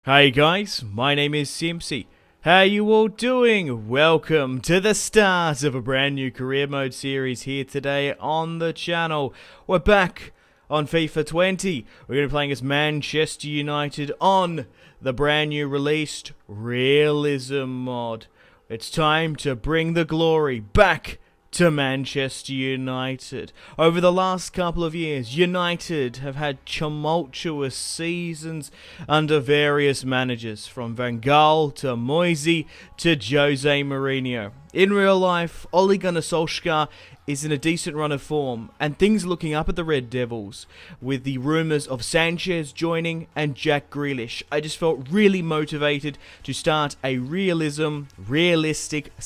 Hey guys, my name is Simpzy. How you all doing? Welcome to the start of a brand new career mode series here today on the channel. We're back on FIFA 20. We're going to be playing as Manchester United on the brand new released Realism mod. It's time to bring the glory back to Manchester United. Over the last couple of years, United have had tumultuous seasons under various managers, from Van Gaal to Moisey to Jose Mourinho. In real life, Ole Gunnar Solskjaer is in a decent run of form, and things are looking up at the Red Devils, with the rumours of Sanchez joining and Jack Grealish. I just felt really motivated to start a realistic /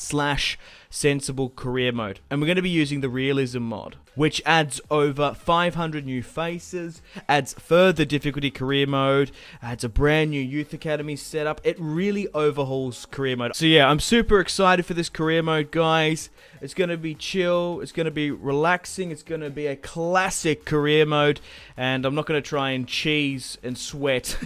sensible career mode, and we're going to be using the Realism mod, which adds over 500 new faces, adds further difficulty career mode, adds a brand new youth academy setup. It really overhauls career mode. So yeah, I'm super excited for this career mode, guys. It's going to be chill, it's going to be relaxing, it's going to be a classic career mode, and I'm not going to try and cheese and sweat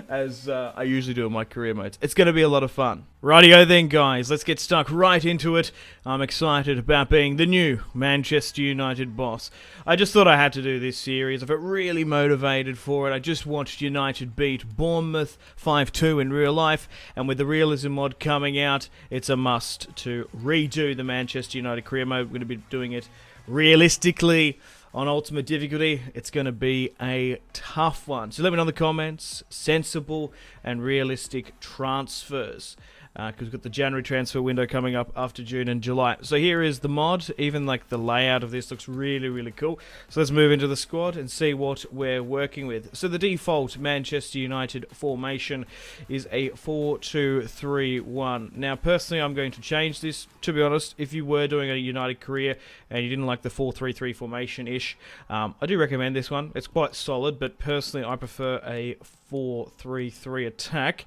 as I usually do in my career modes. It's going to be a lot of fun. Rightio then, guys, let's get stuck right into it. I'm excited about being the new Manchester United boss. I just thought I had to do this series. I felt really motivated for it. I just watched United beat Bournemouth 5-2 in real life, and with the Realism mod coming out, it's a must to redo the Manchester United career mode. We're going to be doing it realistically on ultimate difficulty. It's going to be a tough one. So let me know in the comments, sensible and realistic transfers. Because we've got the January transfer window coming up after June and July. So here is the mod. Even like the layout of this looks really cool. So let's move into the squad and see what we're working with. So the default Manchester United formation is a 4-2-3-1. Now personally I'm going to change this. To be honest, if you were doing a United career and you didn't like the 4-3-3 formation-ish, I do recommend this one. It's quite solid, but personally I prefer a 4-3-3 attack.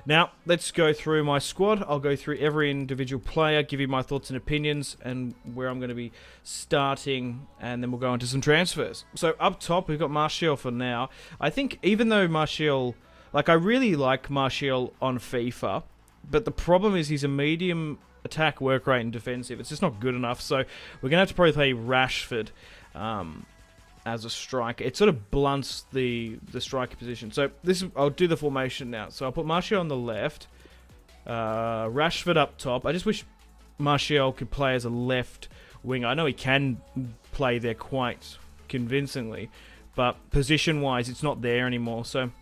Now, let's go through my squad. I'll go through every individual player, give you my thoughts and opinions, and where I'm going to be starting, and then we'll go into some transfers. So, up top, we've got Martial for now. I think, even though Martial... I really like Martial on FIFA, but the problem is he's a medium attack, work rate, and defensive. It's just not good enough, so we're going to have to probably play Rashford as a striker. It sort of blunts the striker position. So I'll do the formation now. So I'll put Martial on the left, Rashford up top. I just wish Martial could play as a left winger. I know he can play there quite convincingly, but position-wise, it's not there anymore. So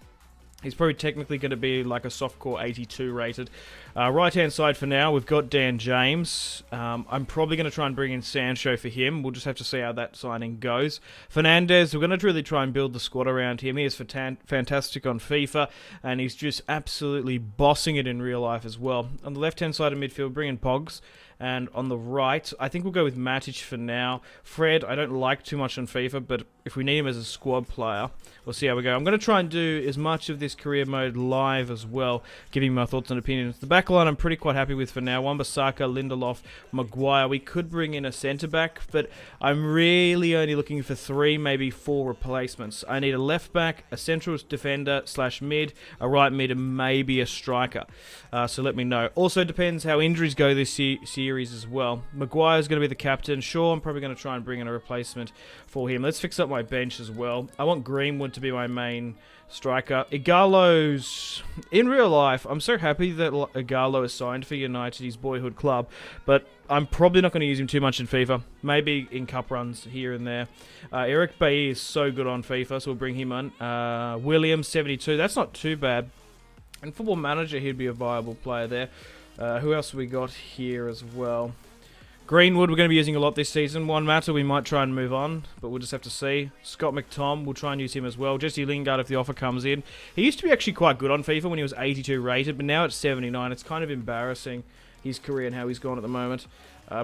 he's probably technically going to be like a softcore 82 rated. Right-hand side for now, we've got Dan James. I'm probably going to try and bring in Sancho for him. We'll just have to see how that signing goes. Fernandes, we're going to really try and build the squad around him. He is fantastic on FIFA, and he's just absolutely bossing it in real life as well. On the left-hand side of midfield, bring in Pogs. And on the right, I think we'll go with Matic for now. Fred, I don't like too much on FIFA, but if we need him as a squad player, we'll see how we go. I'm going to try and do as much of this career mode live as well, giving my thoughts and opinions. The back line I'm pretty quite happy with for now. Wan-Bissaka, Lindelof, Maguire. We could bring in a centre-back, but I'm really only looking for 3, maybe 4 replacements. I need a left-back, a central defender / mid, a right mid, and maybe a striker. So let me know. Also depends how injuries go this series as well. Maguire's going to be the captain. Sure, I'm probably going to try and bring in a replacement for him. Let's fix up my bench as well. I want Greenwood to be my main striker. Igalo's... In real life, I'm so happy that Igalo is signed for United, his boyhood club, but I'm probably not going to use him too much in FIFA. Maybe in cup runs here and there. Eric Bailly is so good on FIFA, so we'll bring him on. Williams, 72. That's not too bad. In Football Manager, he'd be a viable player there. Who else have we got here as well? Greenwood, we're going to be using a lot this season. Juan Mata, we might try and move on, but we'll just have to see. Scott McTom, we'll try and use him as well. Jesse Lingard, if the offer comes in. He used to be actually quite good on FIFA when he was 82 rated, but now it's 79. It's kind of embarrassing, his career and how he's gone at the moment.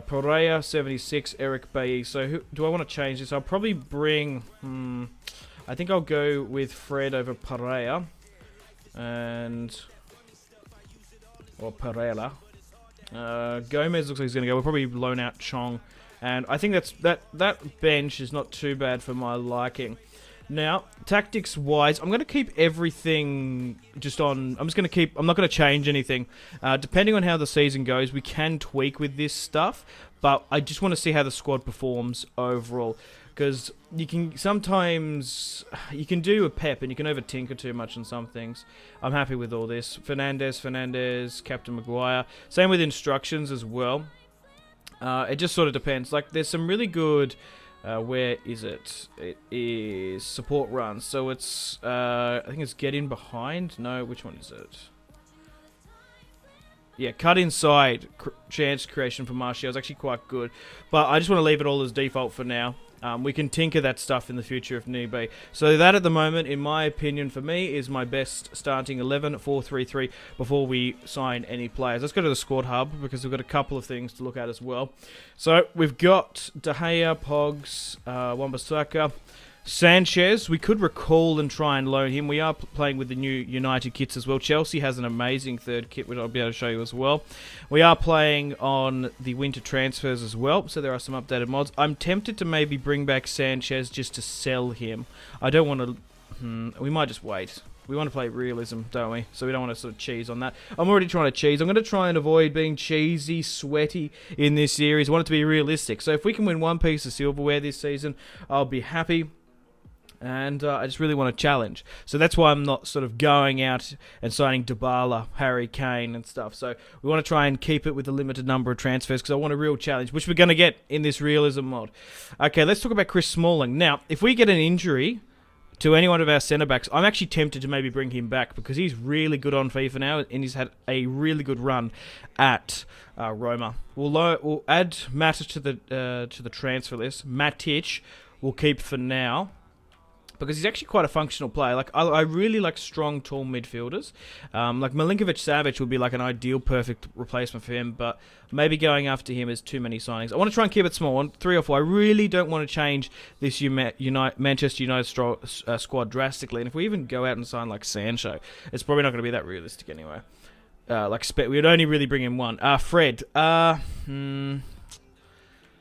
Pereira, 76. Eric Bailly. So do I want to change this? I'll probably bring... I think I'll go with Fred over Pereira. Or Pereira. Gomez looks like he's going to go. We'll probably loan out Chong. And I think that bench is not too bad for my liking. Now, tactics-wise, I'm going to keep everything just on... I'm not going to change anything. Depending on how the season goes, we can tweak with this stuff, but I just want to see how the squad performs overall. Because you can sometimes... You can do a pep and you can over-tinker too much on some things. I'm happy with all this. Fernandes, Captain Maguire. Same with instructions as well. It just sort of depends. Like, there's some really good... where is it? It is support runs. So it's, I think it's get in behind. No, which one is it? Yeah, cut inside chance creation for Martial is actually quite good. But I just want to leave it all as default for now. We can tinker that stuff in the future if need be. So that at the moment, in my opinion, for me, is my best starting 11 at 4-3-3 before we sign any players. Let's go to the squad hub because we've got a couple of things to look at as well. So we've got De Gea, Pogs, Wan-Bissaka, Sanchez. We could recall and try and loan him. We are playing with the new United kits as well. Chelsea has an amazing third kit, which I'll be able to show you as well. We are playing on the winter transfers as well, so there are some updated mods. I'm tempted to maybe bring back Sanchez just to sell him. I don't want to... we might just wait. We want to play realism, don't we? So we don't want to sort of cheese on that. I'm already trying to cheese. I'm going to try and avoid being cheesy, sweaty in this series. I want it to be realistic. So if we can win one piece of silverware this season, I'll be happy. And I just really want to challenge. So that's why I'm not sort of going out and signing Dybala, Harry Kane and stuff. So we want to try and keep it with a limited number of transfers because I want a real challenge, which we're going to get in this realism mod. Okay, let's talk about Chris Smalling. Now, if we get an injury to any one of our centre-backs, I'm actually tempted to maybe bring him back because he's really good on FIFA now and he's had a really good run at Roma. We'll add Matic to the transfer list. Matic we'll keep for now. Because he's actually quite a functional player. Like I really like strong, tall midfielders. Like Milinkovic-Savic would be like an ideal, perfect replacement for him. But maybe going after him is too many signings. I want to try and keep it small, 3 or 4. I really don't want to change this Manchester United squad drastically. And if we even go out and sign like Sancho, it's probably not going to be that realistic anyway. We would only really bring in one. Fred.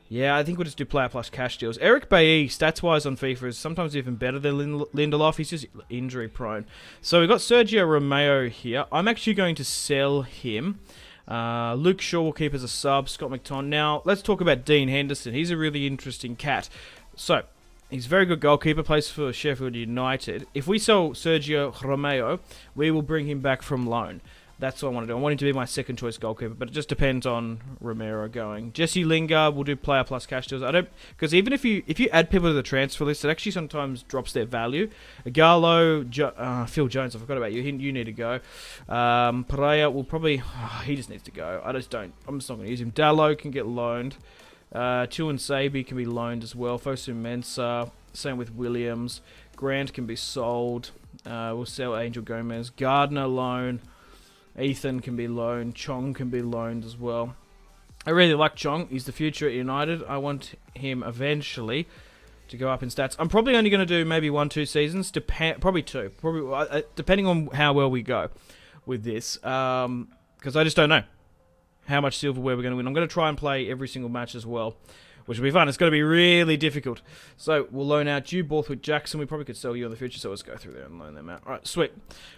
Yeah, I think we'll just do player plus cash deals. Eric Bailly, stats-wise on FIFA, is sometimes even better than Lindelof. He's just injury-prone. So we've got Sergio Romeo here. I'm actually going to sell him. Luke Shaw will keep as a sub. Scott McTon. Now, let's talk about Dean Henderson. He's a really interesting cat. So, he's a very good goalkeeper, plays for Sheffield United. If we sell Sergio Romeo, we will bring him back from loan. That's what I want to do. I want him to be my second choice goalkeeper, but it just depends on Romero going. Jesse Lingard will do player plus cash deals. Because even if you add people to the transfer list, it actually sometimes drops their value. Gallo, Phil Jones, I forgot about you. You need to go. Pereira will probably, he just needs to go. I'm just not going to use him. Dallo can get loaned. Chuan Sabi can be loaned as well. Fosu Mensah, same with Williams. Grant can be sold. We'll sell Angel Gomez. Gardner loan. Ethan can be loaned. Chong can be loaned as well. I really like Chong. He's the future at United. I want him eventually to go up in stats. I'm probably only going to do maybe 1-2 seasons. Probably 2. Depending on how well we go with this. Because I just don't know how much silverware we're going to win. I'm going to try and play every single match as well, which will be fun. It's going to be really difficult. So we'll loan out you, Borthwick Jackson. We probably could sell you in the future, so let's go through there and loan them out. All right, sweet.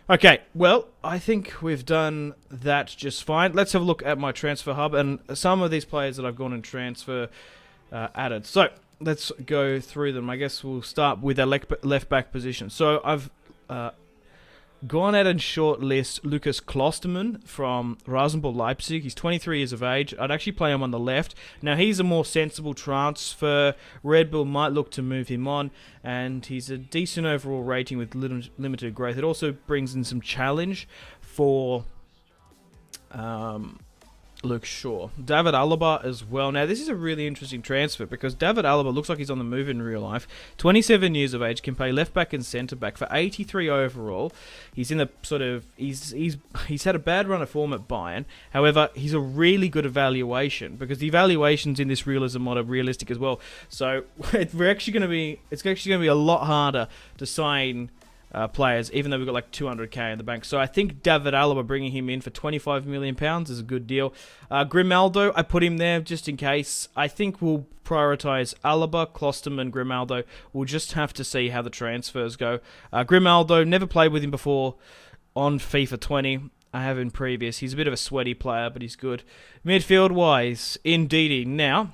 Okay, well, I think we've done that just fine. Let's have a look at my transfer hub and some of these players that I've gone and transfer added. So let's go through them. I guess we'll start with our left back position. So I've gone out and shortlist Lucas Klostermann from Rasenball Leipzig. He's 23 years of age. I'd actually play him on the left. Now, he's a more sensible transfer. Red Bull might look to move him on, and he's a decent overall rating with limited growth. It also brings in some challenge for Luke Shaw. David Alaba as well. Now, this is a really interesting transfer because David Alaba looks like he's on the move in real life. 27 years of age, can play left back and centre back for 83 overall. He's in the sort of he's had a bad run of form at Bayern. However, he's a really good evaluation because the evaluations in this realism mod are realistic as well. So it's actually going to be a lot harder to sign players, even though we've got like 200k in the bank. So I think David Alaba, bringing him in for £25 million is a good deal. Grimaldo, I put him there just in case. I think we'll prioritise Alaba, Closton and Grimaldo. We'll just have to see how the transfers go. Grimaldo, never played with him before on FIFA 20. I have in previous. He's a bit of a sweaty player, but he's good. Midfield-wise, Ndidi. Now,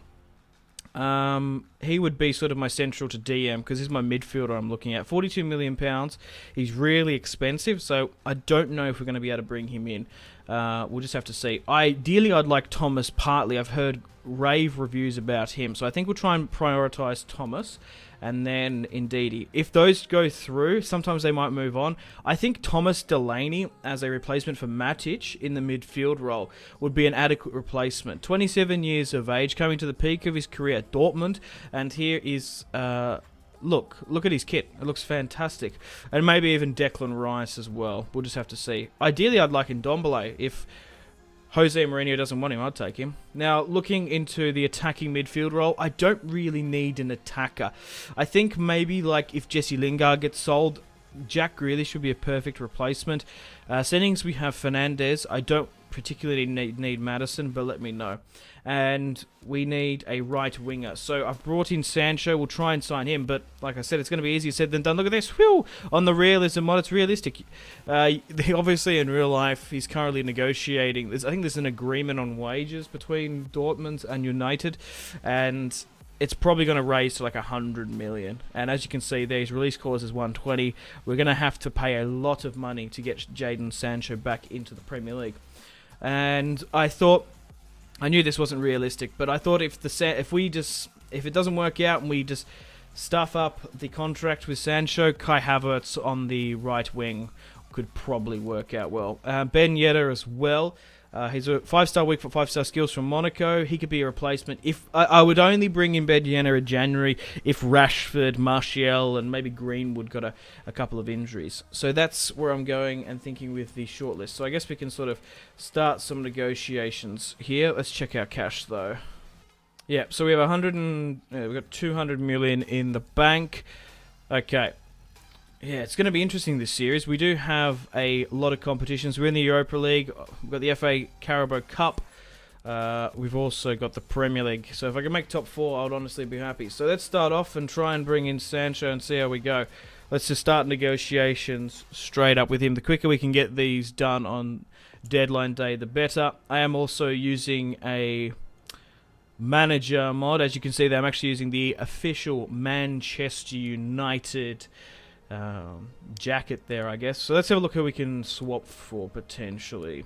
he would be sort of my central to DM because he's my midfielder I'm looking at. £42 million. He's really expensive, so I don't know if we're going to be able to bring him in. We'll just have to see. Ideally, I'd like Thomas Partey. I've heard rave reviews about him, so I think we'll try and prioritise Thomas and then Ndidi. If those go through, sometimes they might move on. I think Thomas Delaney as a replacement for Matic in the midfield role would be an adequate replacement. 27 years of age, coming to the peak of his career at Dortmund, and here is... Look at his kit. It looks fantastic. And maybe even Declan Rice as well. We'll just have to see. Ideally, I'd like Ndombele. If Jose Mourinho doesn't want him, I'd take him. Now, looking into the attacking midfield role, I don't really need an attacker. I think maybe like if Jesse Lingard gets sold, Jack Grealish would be a perfect replacement. Settings, we have Fernandes. I don't particularly need Madison, but let me know. And we need a right winger. So I've brought in Sancho. We'll try and sign him, but like I said, it's going to be easier said than done. Look at this. Whew! On the Realism mod, it's realistic. Obviously, in real life, he's currently negotiating. I think there's an agreement on wages between Dortmund and United, and it's probably going to raise to like 100 million. And as you can see there, his release clause is 120. We're going to have to pay a lot of money to get Jadon Sancho back into the Premier League. And I knew this wasn't realistic, but I thought if it doesn't work out and we just stuff up the contract with Sancho, Kai Havertz on the right wing could probably work out well. Ben Yedder as well. He's a 5-star week for 5-star skills from Monaco. He could be a replacement. If I would only bring in Ben Yedder in January if Rashford, Martial, and maybe Greenwood got a couple of injuries. So that's where I'm going and thinking with the shortlist. So I guess we can sort of start some negotiations here. Let's check our cash though. Yeah, so we have we've got 200 million in the bank. Okay. Yeah, it's going to be interesting this series. We do have a lot of competitions. We're in the Europa League. We've got the FA Carabao Cup. We've also got the Premier League. So if I can make top 4, I would honestly be happy. So let's start off and try and bring in Sancho and see how we go. Let's just start negotiations straight up with him. The quicker we can get these done on deadline day, the better. I am also using a manager mod. As you can see there, I'm actually using the official Manchester United jacket there, I guess. So let's have a look who we can swap for potentially.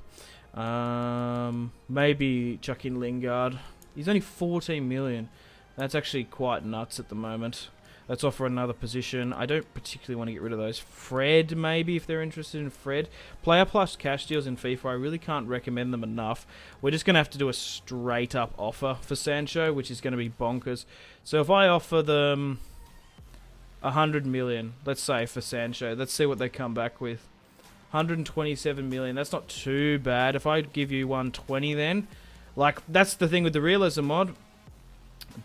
Maybe chuck in Lingard. He's only 14 million. That's actually quite nuts at the moment. Let's offer another position. I don't particularly want to get rid of those. Fred, maybe, if they're interested in Fred. Player plus cash deals in FIFA. I really can't recommend them enough. We're just going to have to do a straight-up offer for Sancho, which is going to be bonkers. So if I offer them 100 million, let's say, for Sancho. Let's see what they come back with. 127 million. That's not too bad. If I give you 120 then, like, that's the thing with the Realism mod.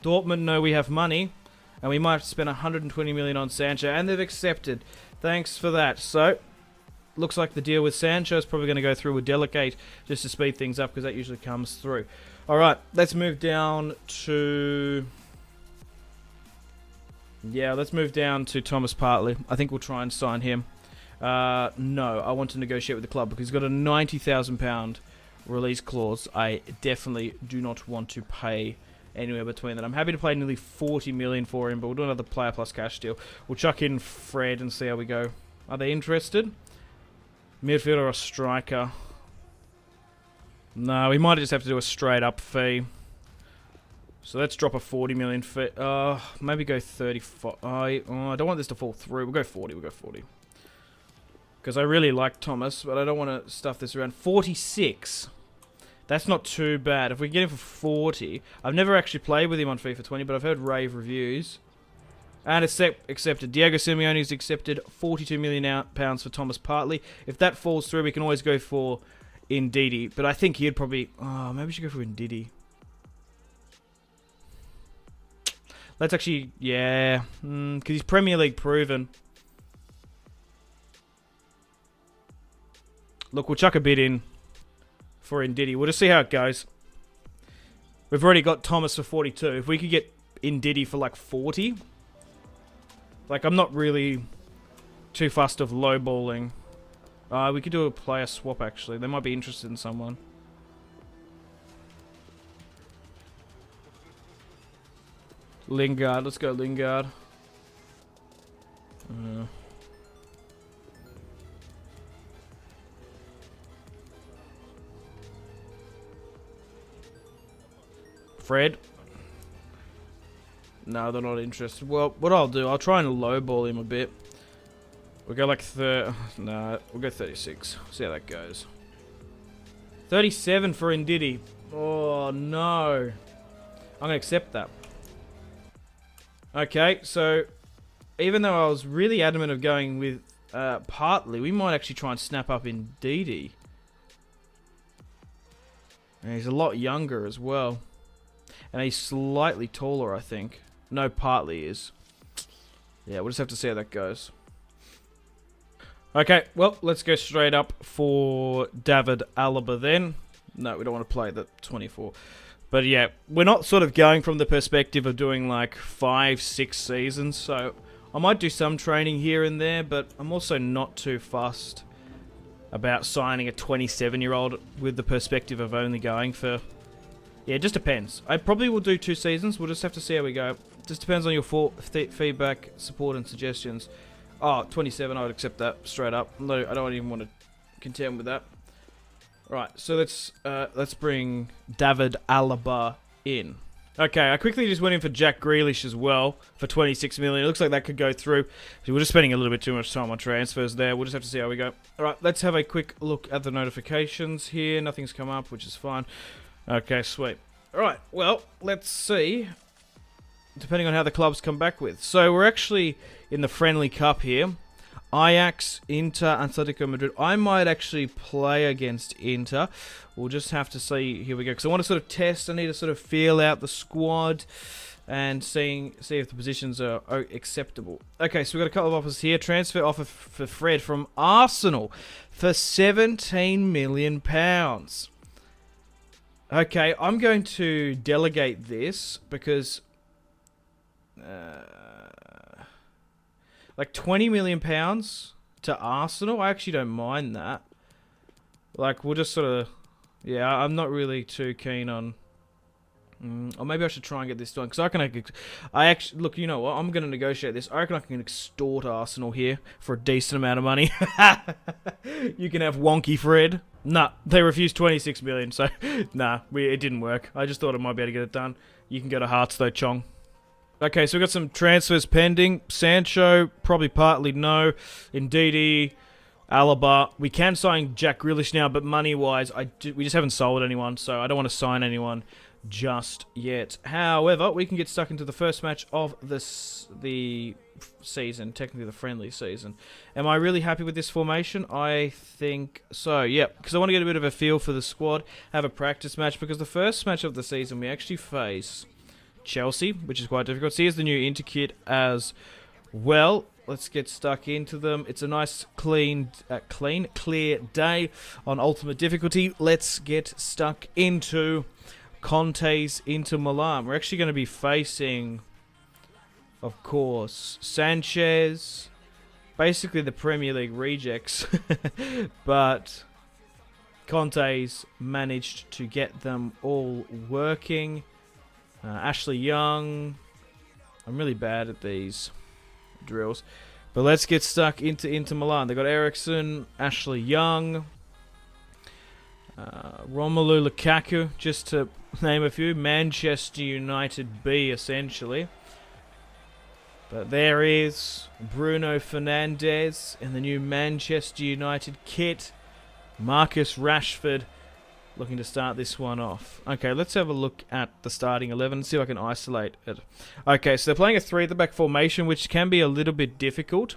Dortmund know we have money, and we might have to spend 120 million on Sancho, and they've accepted. Thanks for that. So, looks like the deal with Sancho is probably going to go through with Delegate just to speed things up, because that usually comes through. Alright, let's move down to... Yeah, let's move down to Thomas Partey. I think we'll try and sign him. No, I want to negotiate with the club because he's got a £90,000 release clause. I definitely do not want to pay anywhere between that. I'm happy to pay nearly 40 million for him, but we'll do another player plus cash deal. We'll chuck in Fred and see how we go. Are they interested? Midfielder or striker? No, we might just have to do a straight up fee. So let's drop a 40 million fee. Maybe go 35. I don't want this to fall through. We'll go 40. We'll go 40. Because I really like Thomas, but I don't want to stuff this around. 46. That's not too bad. If we get him for 40, I've never actually played with him on FIFA 20, but I've heard rave reviews. And accepted. Diego Simeone's accepted £42 million for Thomas Partey. If that falls through, we can always go for Ndidi. But I think he'd probably... Oh, maybe we should go for Ndidi. Let's actually... Yeah. Because he's Premier League proven. Look, we'll chuck a bid in for Ndidi. We'll just see how it goes. We've already got Thomas for 42. If we could get Ndidi for like 40, like I'm not really too fussed of lowballing. We could do a player swap actually. They might be interested in someone. Lingard, let's go Lingard. Fred? No, they're not interested. Well, what I'll do, I'll try and lowball him a bit. We'll go like no, we'll go 36. See how that goes. 37 for Ndidi. Oh no. I'm gonna accept that. Okay, so even though I was really adamant of going with Partly, we might actually try and snap up Ndidi. And he's a lot younger as well. And he's slightly taller, I think. No, Partly is. Yeah, we'll just have to see how that goes. Okay, well, let's go straight up for David Alaba then. No, we don't want to play the 24. But yeah, we're not sort of going from the perspective of doing like 5-6 seasons. So I might do some training here and there, but I'm also not too fussed about signing a 27-year-old with the perspective of only going for... Yeah, it just depends. I probably will do 2 seasons. We'll just have to see how we go. Just depends on your feedback, support, and suggestions. Oh, 27, I would accept that straight up. No, I don't even want to contend with that. Right, so let's bring David Alaba in. Okay, I quickly just went in for Jack Grealish as well for 26 million. It looks like that could go through. We're just spending a little bit too much time on transfers there. We'll just have to see how we go. All right, let's have a quick look at the notifications here. Nothing's come up, which is fine. Okay, sweet. All right, well, let's see. Depending on how the clubs come back with. So we're actually in the friendly cup here. Ajax, Inter, Atletico Madrid. I might actually play against Inter. We'll just have to see. Here we go. Because I want to sort of test. I need to sort of feel out the squad and see if the positions are acceptable. Okay, so we've got a couple of offers here. Transfer offer for Fred from Arsenal for £17 million. Okay, I'm going to delegate this because... like £20 million to Arsenal. I actually don't mind that. Like, we'll just sort of... Yeah, I'm not really too keen on... or maybe I should try and get this done. Because I actually... Look, you know what? I'm going to negotiate this. I reckon I can extort Arsenal here for a decent amount of money. You can have wonky Fred. Nah, they refused 26 million. So, nah, it didn't work. I just thought I might be able to get it done. You can go to Hearts though, Chong. Okay, so we've got some transfers pending. Sancho, probably partly no. Ndidi, Alaba. We can sign Jack Grealish now, but money-wise, we just haven't sold anyone, so I don't want to sign anyone just yet. However, we can get stuck into the first match of the season, technically the friendly season. Am I really happy with this formation? I think so, yeah, because I want to get a bit of a feel for the squad, have a practice match, because the first match of the season we actually face... Chelsea, which is quite difficult. So here's the new Inter kit as well. Let's get stuck into them. It's a nice, clear day on ultimate difficulty. Let's get stuck into Conte's Inter Milan. We're actually going to be facing, of course, Sanchez. Basically the Premier League rejects. But Conte's managed to get them all working. Ashley Young. I'm really bad at these drills. But let's get stuck into Milan. They've got Ericsson, Ashley Young, Romelu Lukaku, just to name a few. Manchester United B, essentially. But there is Bruno Fernandes in the new Manchester United kit. Marcus Rashford. Looking to start this one off. Okay, let's have a look at the starting 11 and see if I can isolate it. Okay, so they're playing a 3 at the back formation, which can be a little bit difficult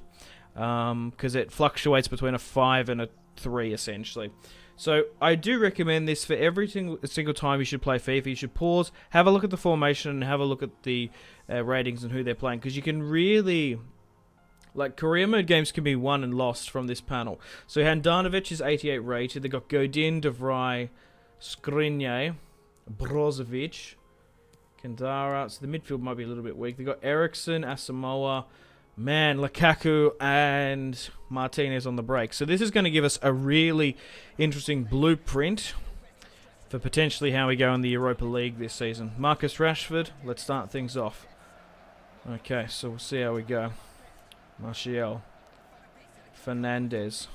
because it fluctuates between a 5 and a 3, essentially. So I do recommend this for every single time you should play FIFA. You should pause, have a look at the formation, and have a look at the ratings and who they're playing, because you can really Like, career mode games can be won and lost from this panel. So Handanovic is 88 rated. They've got Godin, De Vrij, Skriniar, Brozovic, Kendara. So the midfield might be a little bit weak. They've got Eriksson, Asamoah, Lukaku, and Martinez on the break. So this is going to give us a really interesting blueprint for potentially how we go in the Europa League this season. Marcus Rashford, let's start things off. Okay, so we'll see how we go. Martial. Fernandez.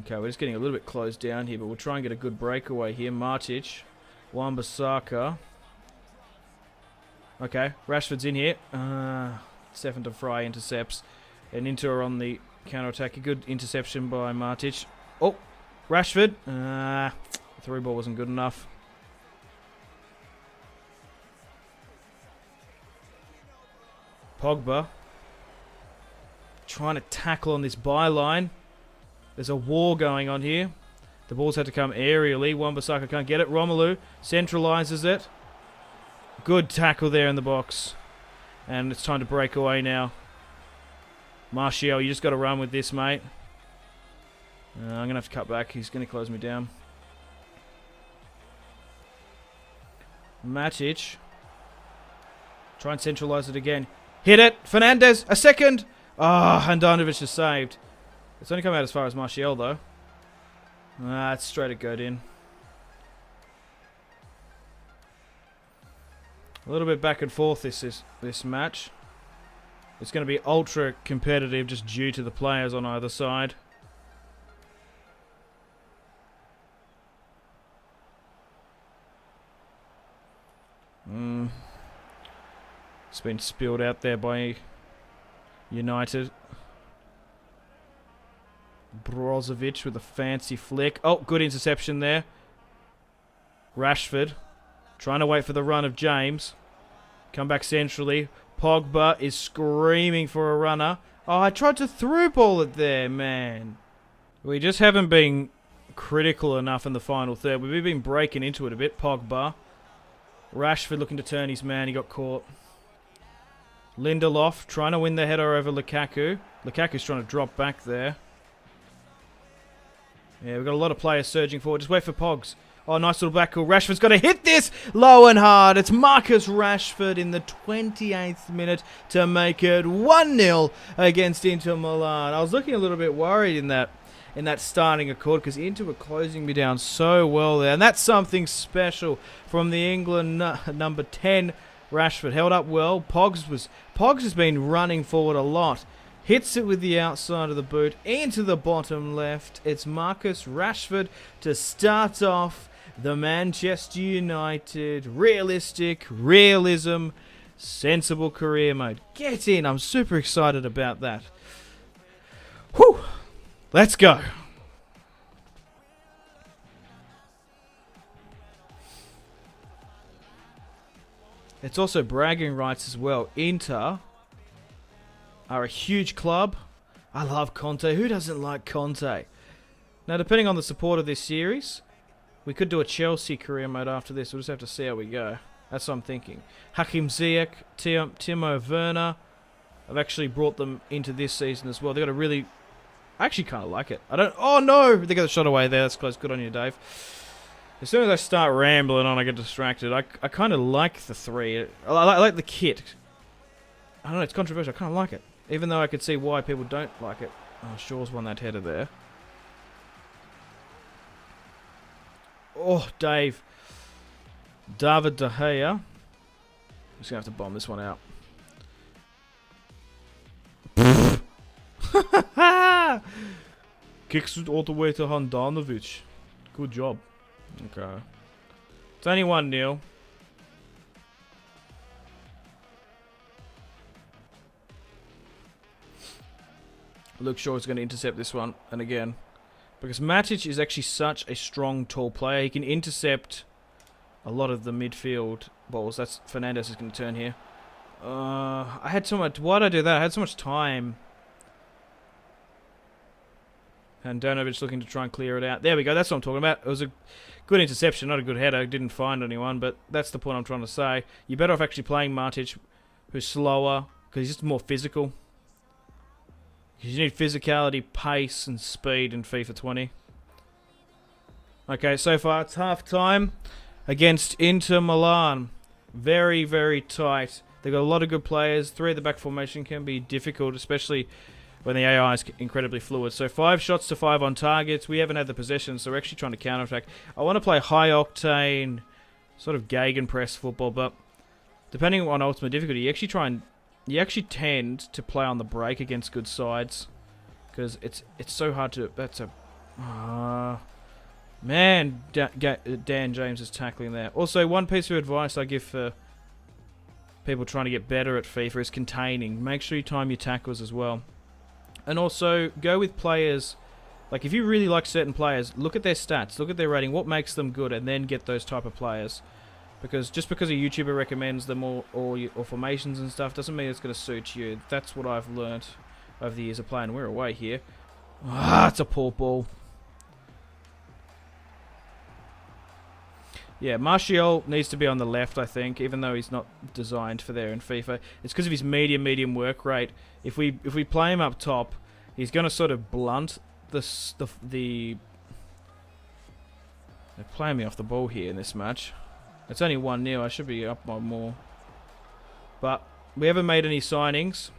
Okay, we're just getting a little bit closed down here, but we'll try and get a good breakaway here. Matic. Wan-Bissaka. Okay, Rashford's in here. Stefan De Vrij intercepts. And Inter on the counter-attack. A good interception by Matic. Oh, Rashford. The through ball wasn't good enough. Pogba. Trying to tackle on this byline. There's a war going on here. The ball's had to come aerially. Wan-Bissaka can't get it. Romelu centralises it. Good tackle there in the box. And it's time to break away now. Martial, you just got to run with this, mate. I'm going to have to cut back. He's going to close me down. Matic. Try and centralise it again. Hit it. Fernandez. A second. Handanovic is saved. It's only come out as far as Martial, though. It's straight at Godin. A little bit back and forth this match. It's going to be ultra competitive just due to the players on either side. It's been spilled out there by United. Brozovic with a fancy flick. Oh, good interception there. Rashford trying to wait for the run of James. Come back centrally. Pogba is screaming for a runner. Oh, I tried to through ball it there, man. We just haven't been critical enough in the final third. We've been breaking into it a bit. Pogba. Rashford looking to turn his man. He got caught. Lindelof trying to win the header over Lukaku. Lukaku's trying to drop back there. Yeah, we've got a lot of players surging forward. Just wait for Pogs. Oh, nice little back. Rashford's got to hit this low and hard. It's Marcus Rashford in the 28th minute to make it 1-0 against Inter Milan. I was looking a little bit worried in that starting accord because Inter were closing me down so well there. And that's something special from the England number 10. Rashford held up well. Pogs has been running forward a lot. Hits it with the outside of the boot into the bottom left. It's Marcus Rashford to start off the Manchester United realistic, realism, sensible career mode. Get in. I'm super excited about that. Whew. Let's go. It's also bragging rights as well. Inter are a huge club. I love Conte. Who doesn't like Conte? Now, depending on the support of this series, we could do a Chelsea career mode after this. We'll just have to see how we go. That's what I'm thinking. Hakim Ziyech, Timo Werner. I've actually brought them into this season as well. They've got a really... I actually kind of like it. Oh, no! They got the shot away there. That's close. Good on you, Dave. As soon as I start rambling on, I get distracted. I kind of like the three. I like the kit. I don't know, it's controversial. I kind of like it. Even though I could see why people don't like it. Oh, Shaw's won that header there. Oh, Dave. David De Gea. I'm just going to have to bomb this one out. Kicks it all the way to Handanovic. Good job. Okay. It's only 1-0. Luke Shaw is going to intercept this one. And again, because Matic is actually such a strong, tall player, he can intercept a lot of the midfield balls. That's Fernandez is going to turn here. I had so much... Why did I do that? I had so much time. Handanovic looking to try and clear it out. There we go. That's what I'm talking about. It was a good interception, not a good header. Didn't find anyone, but that's the point I'm trying to say. You're better off actually playing Matic, who's slower, because he's just more physical. You need physicality, pace, and speed in FIFA 20. Okay, so far it's half time against Inter Milan. Very, very tight. They've got a lot of good players. 3 at the back formation can be difficult, especially when the AI is incredibly fluid. So 5 shots to 5 on targets. We haven't had the possession, so we're actually trying to counter-attack. I want to play high-octane, sort of Gegenpress football, but depending on ultimate difficulty, you actually tend to play on the break against good sides, because it's so hard to. That's a man. Dan James is tackling there. Also, one piece of advice I give for people trying to get better at FIFA is containing. Make sure you time your tackles as well, and also go with players. Like, if you really like certain players, look at their stats, look at their rating, what makes them good, and then get those type of players. Because just because a YouTuber recommends them or formations and stuff doesn't mean it's going to suit you. That's what I've learnt over the years of playing. We're away here. Ah, it's a poor ball. Yeah, Martial needs to be on the left, I think, even though he's not designed for there in FIFA. It's because of his medium work rate. If we play him up top, he's going to sort of blunt the. They're playing me off the ball here in this match. It's only 1-0. I should be up by more. But we haven't made any signings.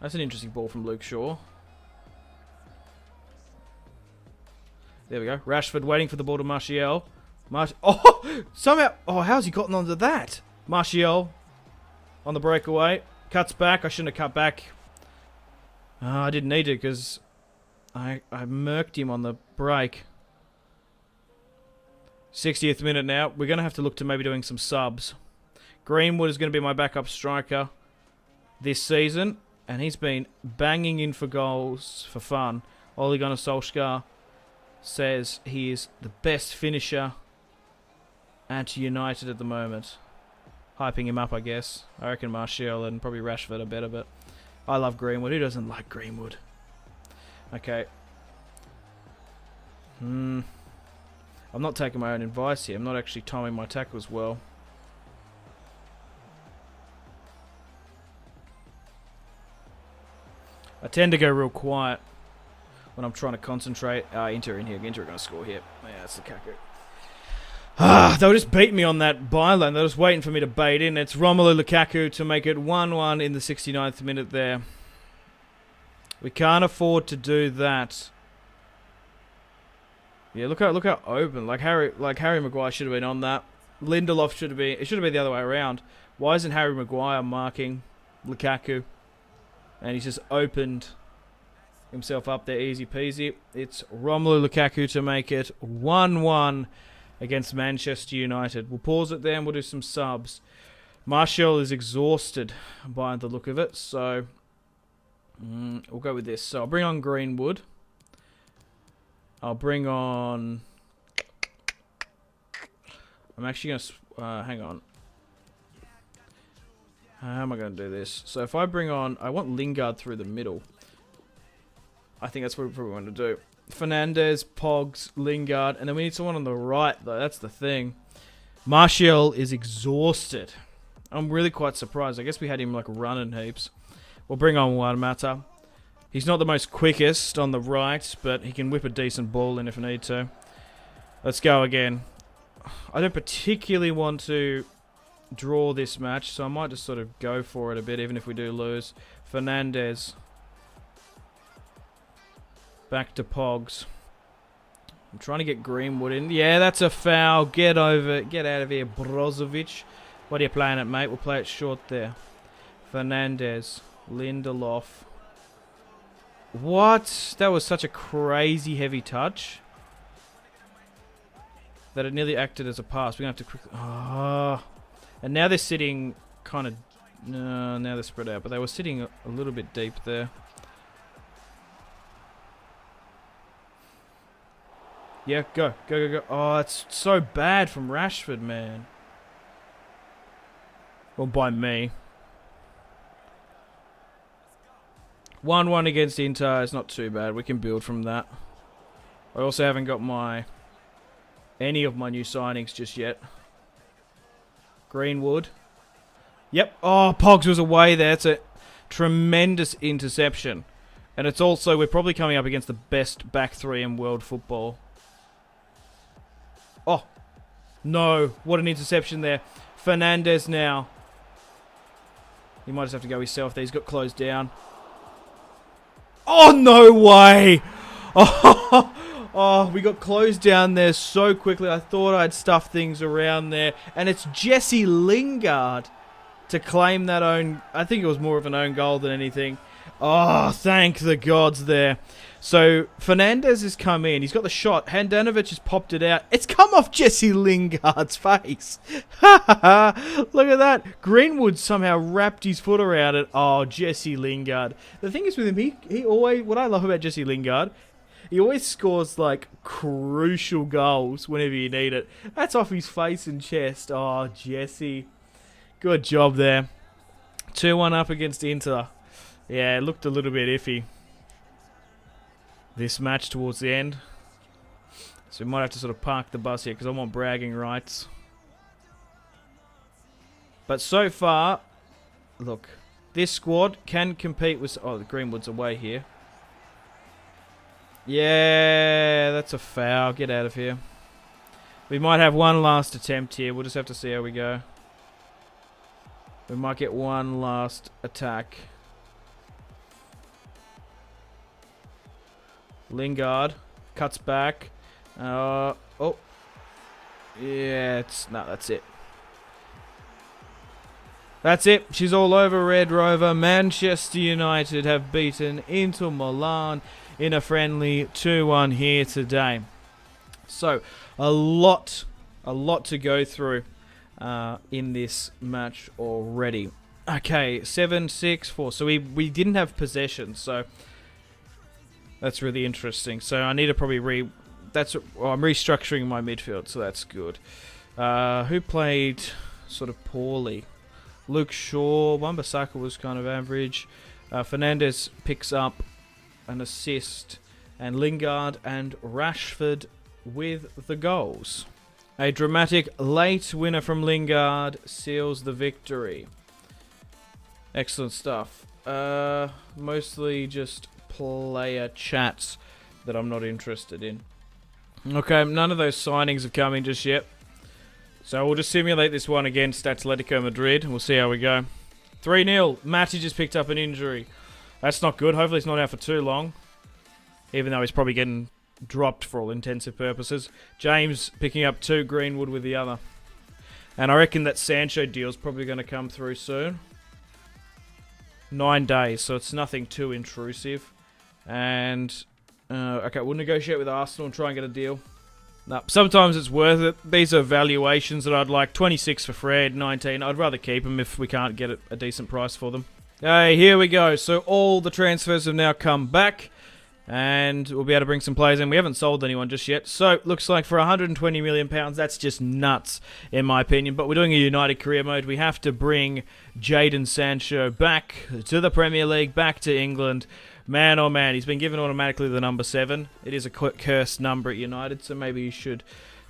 That's an interesting ball from Luke Shaw. There we go. Rashford waiting for the ball to Martial. Oh! Somehow... Oh, how's he gotten onto that? Martial on the breakaway. Cuts back. I shouldn't have cut back. I didn't need to because I murked him on the break. 60th minute now. We're going to have to look to maybe doing some subs. Greenwood is going to be my backup striker this season. And he's been banging in for goals for fun. Ole Gunnar Solskjaer says he is the best finisher at United at the moment. Hyping him up, I guess. I reckon Martial and probably Rashford are better, but I love Greenwood. Who doesn't like Greenwood? Okay. I'm not taking my own advice here. I'm not actually timing my tackles well. I tend to go real quiet when I'm trying to concentrate. Inter in here. Inter are going to score here. Yeah, that's Lukaku. They'll just beat me on that byline. They're just waiting for me to bait in. It's Romelu Lukaku to make it 1-1 in the 69th minute there. We can't afford to do that. Yeah, look how open. Like Harry Maguire should have been on that. Lindelof should have been. It should have been the other way around. Why isn't Harry Maguire marking Lukaku? And he's just opened himself up there, easy peasy. It's Romelu Lukaku to make it 1-1 against Manchester United. We'll pause it there and we'll do some subs. Martial is exhausted by the look of it, so we'll go with this. So I'll bring on Greenwood. I'll bring on... I'm actually going to... hang on. How am I going to do this? So if I bring on... I want Lingard through the middle. I think that's what we probably want to do. Fernandes, Pogs, Lingard. And then we need someone on the right, though. That's the thing. Martial is exhausted. I'm really quite surprised. I guess we had him, like, running heaps. We'll bring on Juan Mata. He's not the most quickest on the right, but he can whip a decent ball in if I need to. Let's go again. I don't particularly want to draw this match, so I might just sort of go for it a bit, even if we do lose. Fernandes. Back to Pogs. I'm trying to get Greenwood in. Yeah, that's a foul. Get out of here, Brozovic. What are you playing at, mate? We'll play it short there. Fernandes. Lindelof. What? That was such a crazy heavy touch that it nearly acted as a pass. We're going to have to quickly... Oh. And now they're sitting kind of... No, now they're spread out. But they were sitting a little bit deep there. Yeah, go. Go, go, go. Oh, it's so bad from Rashford, man. Well, by me. 1-1 against Inter is not too bad. We can build from that. I also haven't got any of my new signings just yet. Greenwood. Yep. Oh, Pogs was away there. Tremendous interception. And it's also, we're probably coming up against the best back three in world football. Oh, no. What an interception there. Fernandes now. He might just have to go himself there. He's got closed down. Oh, no way. Oh, we got closed down there so quickly. I thought I'd stuff things around there. And it's Jesse Lingard to claim that own... I think it was more of an own goal than anything. Oh, thank the gods there. So, Fernandes has come in. He's got the shot. Handanovic has popped it out. It's come off Jesse Lingard's face. Look at that. Greenwood somehow wrapped his foot around it. Oh, Jesse Lingard. The thing is with him, he always... What I love about Jesse Lingard, he always scores, like, crucial goals whenever you need it. That's off his face and chest. Oh, Jesse. Good job there. 2-1 up against Inter. Yeah, it looked a little bit iffy, this match towards the end. So we might have to sort of park the bus here because I want bragging rights. But so far, look, this squad can compete with... Oh, the Greenwood's away here. Yeah, that's a foul. Get out of here. We might have one last attempt here. We'll just have to see how we go. We might get one last attack. Lingard cuts back. Oh. Yeah, no, that's it. That's it. She's all over, Red Rover. Manchester United have beaten Inter Milan in a friendly 2-1 here today. So, a lot to go through in this match already. Okay, 7-6-4. So we didn't have possession, so... That's really interesting. So I need to probably I'm restructuring my midfield, so that's good. Who played sort of poorly? Luke Shaw. Wan-Bissaka was kind of average. Fernandes picks up an assist. And Lingard and Rashford with the goals. A dramatic late winner from Lingard seals the victory. Excellent stuff. Mostly just... player chats that I'm not interested in. Okay, none of those signings have come in just yet. So we'll just simulate this one against Atletico Madrid. We'll see how we go. 3-0. Matty just picked up an injury. That's not good. Hopefully he's not out for too long. Even though he's probably getting dropped for all intensive purposes. James picking up 2, Greenwood with the other. And I reckon that Sancho deal's probably going to come through soon. 9 days, so it's nothing too intrusive. And, okay, we'll negotiate with Arsenal and try and get a deal. No, sometimes it's worth it. These are valuations that I'd like. 26 for Fred, 19. I'd rather keep them if we can't get a decent price for them. Hey, here we go. So all the transfers have now come back. And we'll be able to bring some players in. We haven't sold anyone just yet. So, looks like for £120 million, that's just nuts, in my opinion. But we're doing a United career mode. We have to bring Jadon Sancho back to the Premier League, back to England. Man, oh man, he's been given automatically the number 7. It is a cursed number at United, so maybe you should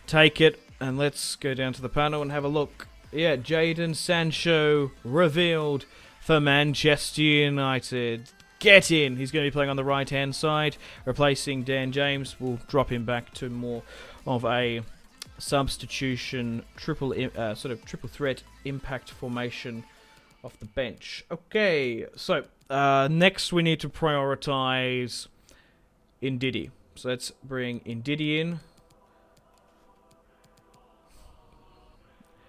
take it. And let's go down to the panel and have a look. Yeah, Jadon Sancho revealed for Manchester United. Get in! He's going to be playing on the right-hand side, replacing Dan James. We'll drop him back to more of a substitution, triple threat impact formation off the bench. Okay, so next we need to prioritize Ndidi. So let's bring Ndidi in.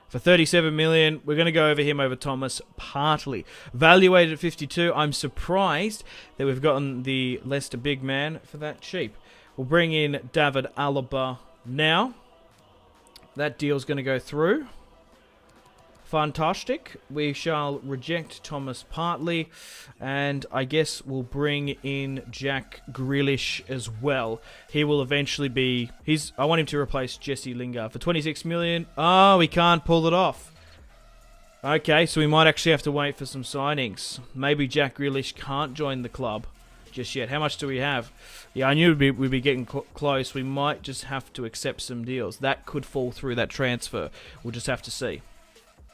For 37 million, we're going to go over him over Thomas Partey. Valuated at 52. I'm surprised that we've gotten the Leicester big man for that cheap. We'll bring in David Alaba now. That deal's going to go through. Fantastic. We shall reject Thomas Partey, and I guess we'll bring in Jack Grealish as well. He will eventually be... I want him to replace Jesse Lingard for 26 million. Oh, we can't pull it off. Okay, so we might actually have to wait for some signings. Maybe Jack Grealish can't join the club just yet. How much do we have? Yeah, I knew we'd be getting close. We might just have to accept some deals. That could fall through, that transfer. We'll just have to see.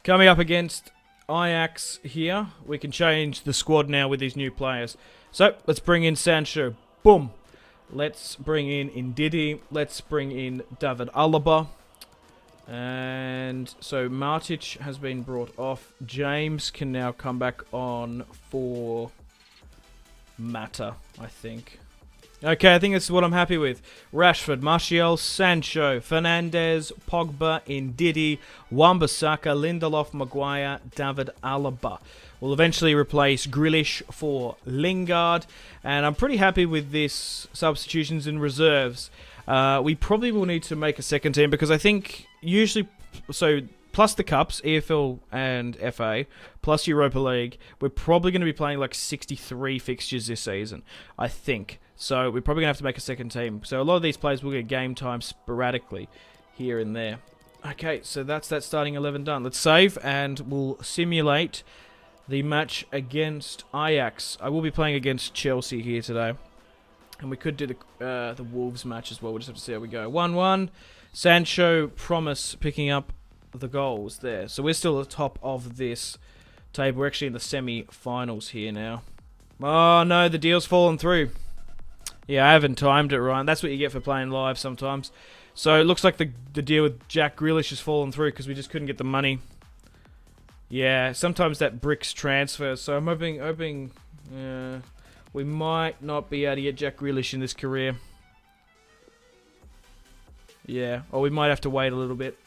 Coming up against Ajax here. We can change the squad now with these new players. So, let's bring in Sancho. Boom. Let's bring in Ndidi. Let's bring in David Alaba. And so Matic has been brought off. James can now come back on for Mata, I think. Okay, I think this is what I'm happy with. Rashford, Martial, Sancho, Fernandes, Pogba, Ndidi, Wan-Bissaka, Lindelof, Maguire, David Alaba. We'll eventually replace Grealish for Lingard. And I'm pretty happy with this substitutions and reserves. We probably will need to make a second team because I think usually... So, plus the Cups, EFL and FA, plus Europa League, we're probably going to be playing like 63 fixtures this season, I think. So we're probably going to have to make a second team. So a lot of these players will get game time sporadically here and there. Okay, so that's that starting 11 done. Let's save and we'll simulate the match against Ajax. I will be playing against Chelsea here today. And we could do the Wolves match as well. We'll just have to see how we go. 1-1. Sancho promise picking up the goals there. So we're still at the top of this table. We're actually in the semi-finals here now. Oh no, the deal's fallen through. Yeah, I haven't timed it right. That's what you get for playing live sometimes. So it looks like the deal with Jack Grealish has fallen through because we just couldn't get the money. Yeah, sometimes that bricks transfers. So I'm hoping we might not be able to get Jack Grealish in this career. Yeah, or we might have to wait a little bit.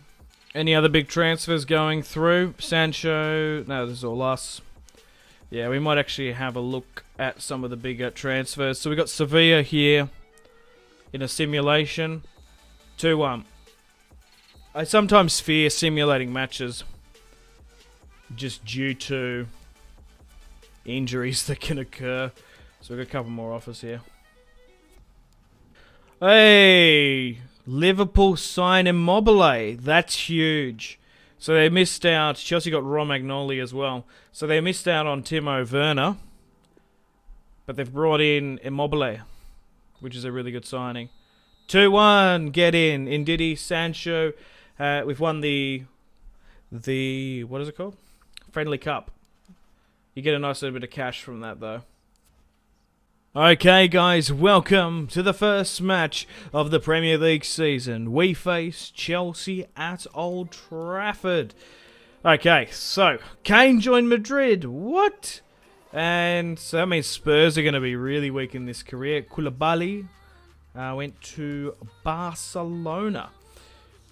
Any other big transfers going through? Sancho. No, this is all us. Yeah, we might actually have a look at some of the bigger transfers. So we got Sevilla here in a simulation. 2-1. I sometimes fear simulating matches just due to injuries that can occur. So we've got a couple more offers here. Hey! Liverpool sign Immobile. That's huge. So they missed out. Chelsea got Romagnoli as well. So they missed out on Timo Werner. But they've brought in Immobile, which is a really good signing. 2-1. Get in. Ndidi, Sancho. We've won the what is it called? Friendly Cup. You get a nice little bit of cash from that though. Okay guys, welcome to the first match of the Premier League season. We face Chelsea at Old Trafford. Okay, so Kane joined Madrid. What? And so that means Spurs are going to be really weak in this career. Koulibaly went to Barcelona.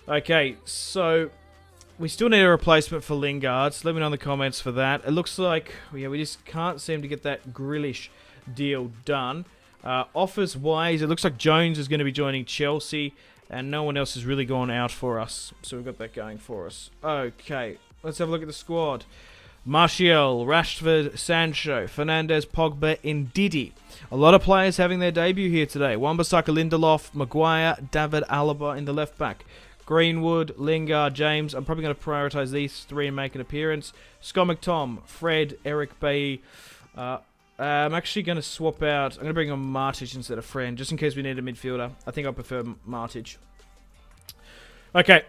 Okay, so we still need a replacement for Lingard. So let me know in the comments for that. It looks like we just can't seem to get that Grealish deal done. Offers wise, it looks like Jones is going to be joining Chelsea and no one else has really gone out for us, so we've got that going for us. Okay, let's have a look at the squad. Martial, Rashford, Sancho, Fernandes, Pogba, Ndidi. A lot of players having their debut here today. Wan-Bissaka, Lindelof, Maguire, David Alaba in the left back. Greenwood, Lingard, James. I'm probably going to prioritise these three and make an appearance. Scott McTom, Fred, Eric Bailly. I'm actually going to swap out. I'm going to bring on Matic instead of Fred, just in case we need a midfielder. I think I prefer Matic. Okay,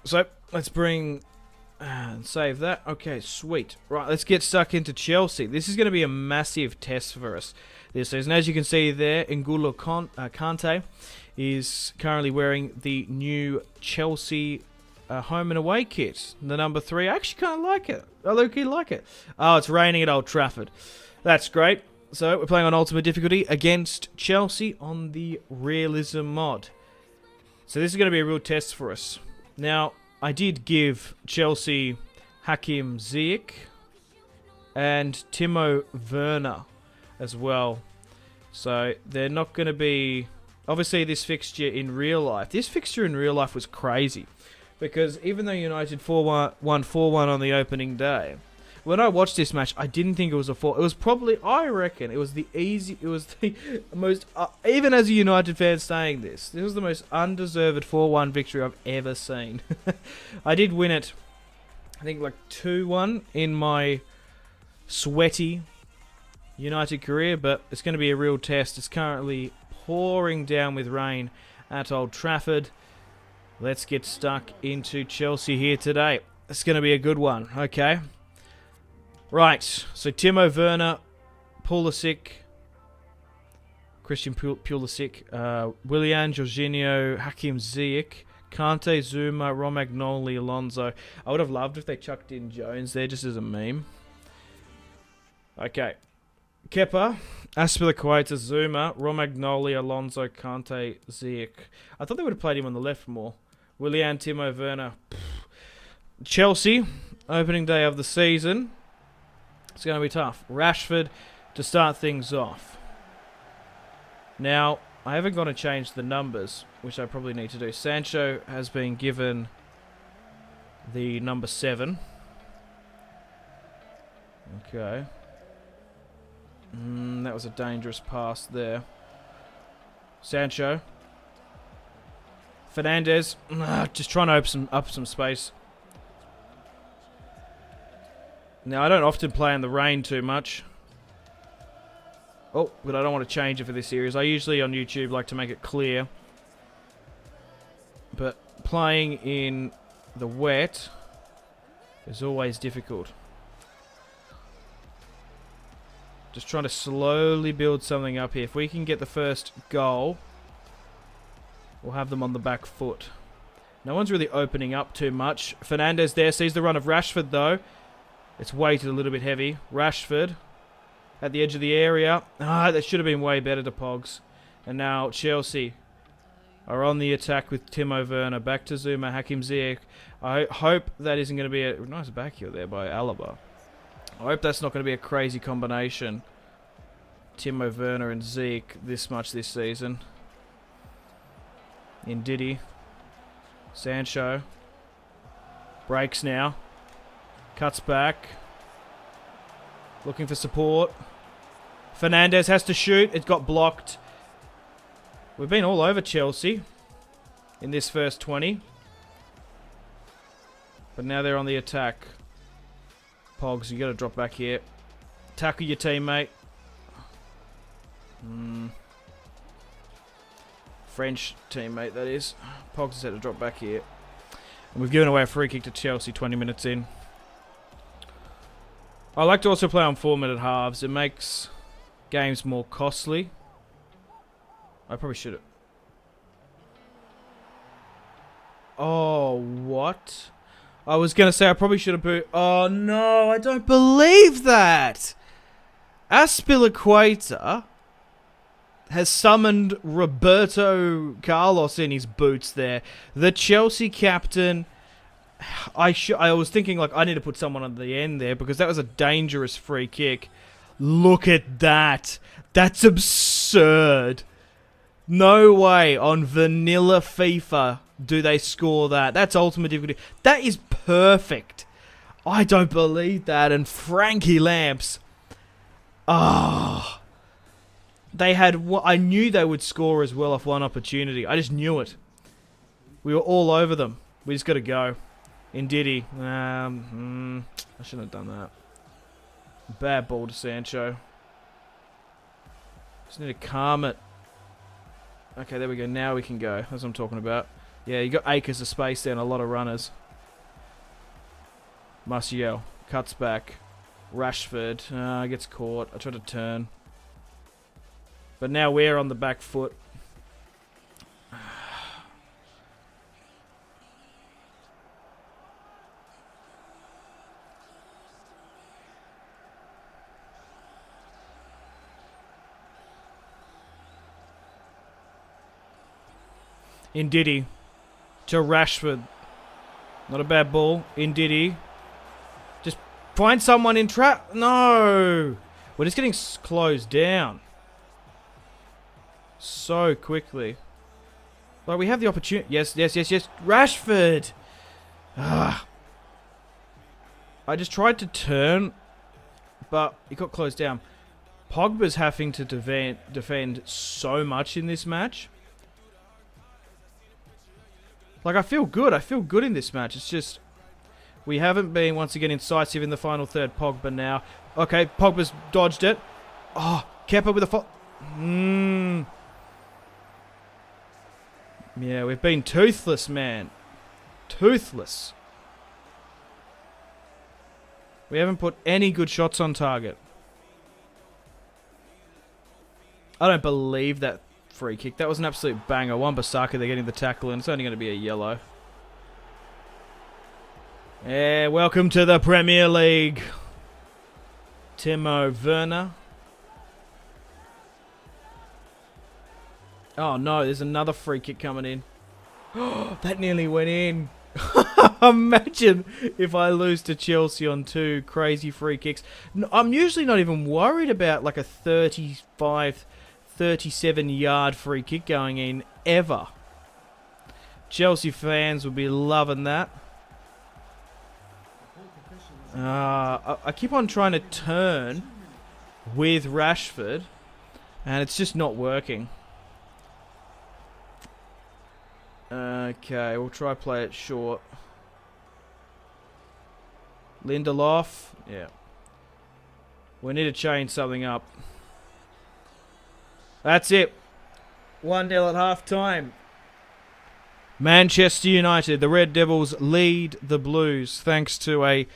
so let's bring and save that. Okay, sweet. Right, let's get stuck into Chelsea. This is going to be a massive test for us this season. As you can see there, N'Golo Kante is currently wearing the new Chelsea home and away kit, the number 3. I actually kind of like it. I low-key like it. Oh, it's raining at Old Trafford. That's great. So we're playing on ultimate difficulty against Chelsea on the Realism mod. So this is going to be a real test for us. Now, I did give Chelsea Hakim Ziyech and Timo Werner as well. So they're not going to be... Obviously, this fixture in real life. This fixture in real life was crazy. Because even though United 4-1 on the opening day... When I watched this match, I didn't think it was a 4. It was probably, I reckon, it was the most, even as a United fan saying this was the most undeserved 4-1 victory I've ever seen. I did win it, I think like 2-1 in my sweaty United career, but it's going to be a real test. It's currently pouring down with rain at Old Trafford. Let's get stuck into Chelsea here today. It's going to be a good one, okay? Right, so Timo Werner, Pulisic, Christian Pulisic, Willian, Jorginho, Hakim Ziyech, Kante, Zuma, Romagnoli, Alonso. I would have loved if they chucked in Jones there just as a meme. Okay. Kepa, Aspilicueta, Zuma, Romagnoli, Alonso, Kante, Ziyech. I thought they would have played him on the left more. Willian, Timo Werner. Chelsea, opening day of the season. It's going to be tough. Rashford to start things off. Now, I haven't gone to change the numbers, which I probably need to do. Sancho has been given the number 7. Okay. That was a dangerous pass there. Sancho. Fernandez. Just trying to open up some space. Now, I don't often play in the rain too much. Oh, but I don't want to change it for this series. I usually on YouTube like to make it clear. But playing in the wet is always difficult. Just trying to slowly build something up here. If we can get the first goal, we'll have them on the back foot. No one's really opening up too much. Fernandez there sees the run of Rashford though. It's weighted a little bit heavy. Rashford at the edge of the area. That should have been way better to Pogs. And now Chelsea are on the attack with Timo Werner. Back to Zuma, Hakim Ziyech. I hope that isn't going to be a nice back heel there by Alaba. I hope that's not going to be a crazy combination. Timo Werner and Ziyech this much this season. Ndidi. Sancho. Breaks now. Cuts back. Looking for support. Fernandez has to shoot. It got blocked. We've been all over Chelsea in this first 20. But now they're on the attack. Pogs, you got to drop back here. Tackle your teammate. French teammate, that is. Pogs has had to drop back here. And we've given away a free kick to Chelsea 20 minutes in. I like to also play on 4-minute halves. It makes games more costly. I probably should have. Oh, what? I was going to say I probably should have put... Oh, no, I don't believe that. Aspilicueta has summoned Roberto Carlos in his boots there. The Chelsea captain... I was thinking, like, I need to put someone on the end there because that was a dangerous free kick. Look at that. That's absurd. No way on vanilla FIFA do they score that. That's ultimate difficulty. That is perfect. I don't believe that. And Frankie Lamps. They had... I knew they would score as well off one opportunity. I just knew it. We were all over them. We just got to go. Ndidi. I shouldn't have done that. Bad ball to Sancho. Just need to calm it. Okay, there we go. Now we can go. That's what I'm talking about. Yeah, you got acres of space there and a lot of runners. Martial cuts back. Rashford gets caught. I tried to turn. But now we're on the back foot. Ndidi to Rashford. Not a bad ball. Ndidi. Just find someone in trap. No. We're just getting closed down so quickly. Like, we have the opportunity. Yes. Rashford. I just tried to turn, but it got closed down. Pogba's having to defend so much in this match. Like, I feel good. I feel good in this match. It's just we haven't been, once again, incisive in the final third. Pogba now. Okay, Pogba's dodged it. Oh, Kepa with a... Yeah, we've been toothless, man. Toothless. We haven't put any good shots on target. I don't believe that free kick. That was an absolute banger. Wan-Bissaka, they're getting the tackle, and it's only going to be a yellow. Yeah, welcome to the Premier League. Timo Werner. Oh no, there's another free kick coming in. That nearly went in. Imagine if I lose to Chelsea on 2 crazy free kicks. I'm usually not even worried about like a 35, 37 yard free kick going in ever. Chelsea fans will be loving that. I keep on trying to turn with Rashford, and it's just not working. Okay, we'll try play it short. Lindelof, yeah. We need to change something up. That's it. 1-0 at half time. Manchester United, the Red Devils lead the Blues thanks to a,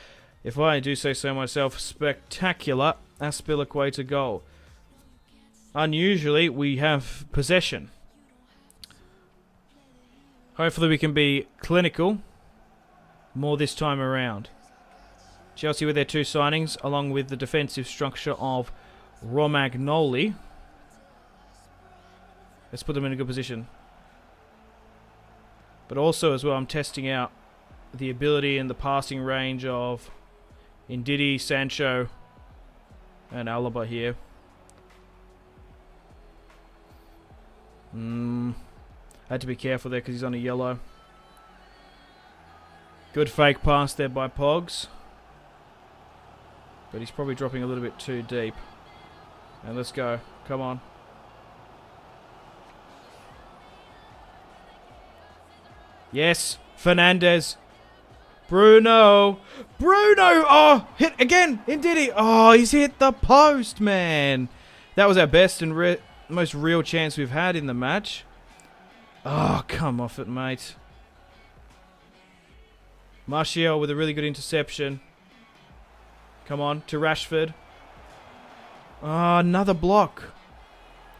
if I do say so myself, spectacular Aspilicueta goal. Unusually, we have possession. Hopefully we can be clinical more this time around. Chelsea with their 2 signings, along with the defensive structure of Romagnoli. Let's put them in a good position. But also as well, I'm testing out the ability and the passing range of Ndidi, Sancho, and Alaba here. Had to be careful there because he's on a yellow. Good fake pass there by Pogs. But he's probably dropping a little bit too deep. And let's go. Come on. Yes. Fernandes. Bruno. Bruno. Oh, hit again. Ndidi. Oh, he's hit the post, man. That was our best and most real chance we've had in the match. Oh, come off it, mate. Martial with a really good interception. Come on, to Rashford. Oh, another block.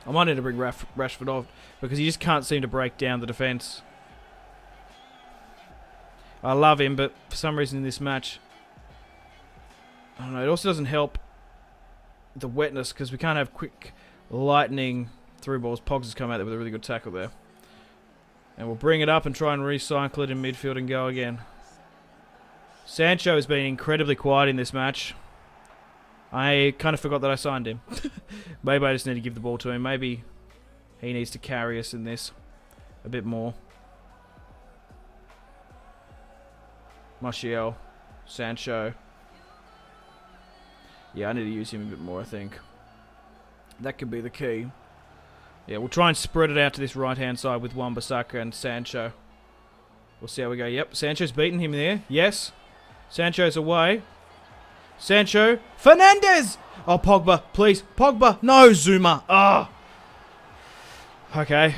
I might need to bring Rashford off because he just can't seem to break down the defence. I love him, but for some reason in this match, I don't know, it also doesn't help the wetness because we can't have quick lightning through balls. Pogs has come out there with a really good tackle there. And we'll bring it up and try and recycle it in midfield and go again. Sancho has been incredibly quiet in this match. I kind of forgot that I signed him. Maybe I just need to give the ball to him. Maybe he needs to carry us in this a bit more. Martial. Sancho. Yeah, I need to use him a bit more, I think. That could be the key. Yeah, we'll try and spread it out to this right-hand side with Wan-Bissaka and Sancho. We'll see how we go. Yep, Sancho's beaten him there. Yes. Sancho's away. Sancho. Fernandes! Oh, Pogba, please. Pogba. No, Zuma. Ah. Oh. Okay.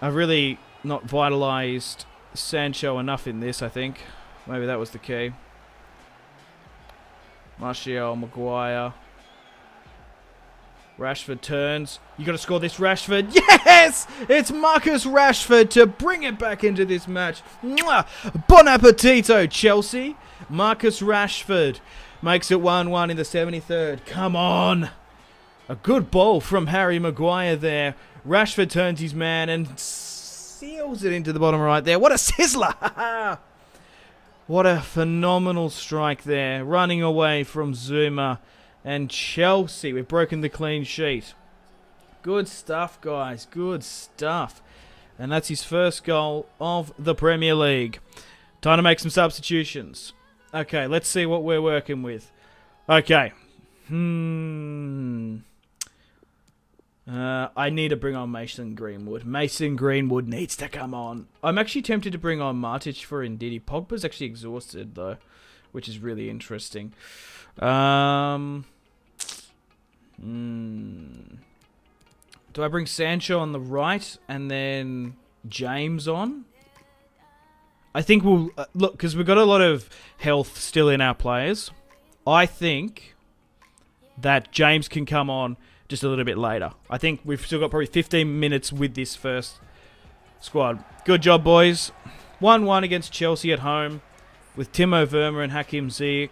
I've really not vitalised Sancho enough in this, I think. Maybe that was the key. Martial, Maguire. Rashford turns. You got to score this, Rashford. Yes! It's Marcus Rashford to bring it back into this match. Mwah! Bon appetito, Chelsea. Marcus Rashford makes it 1-1 in the 73rd. Come on. A good ball from Harry Maguire there. Rashford turns his man and seals it into the bottom right there. What a sizzler. What a phenomenal strike there. Running away from Zuma. And Chelsea, we've broken the clean sheet. Good stuff, guys. Good stuff. And that's his first goal of the Premier League. Time to make some substitutions. Okay, let's see what we're working with. Okay. I need to bring on Mason Greenwood. Mason Greenwood needs to come on. I'm actually tempted to bring on Matic for Ndidi. Pogba's actually exhausted, though, which is really interesting. Do I bring Sancho on the right and then James on? I think we'll... look, because we've got a lot of health still in our players. I think that James can come on just a little bit later. I think we've still got probably 15 minutes with this first squad. Good job, boys. 1-1 against Chelsea at home with Timo Werner and Hakim Ziyech.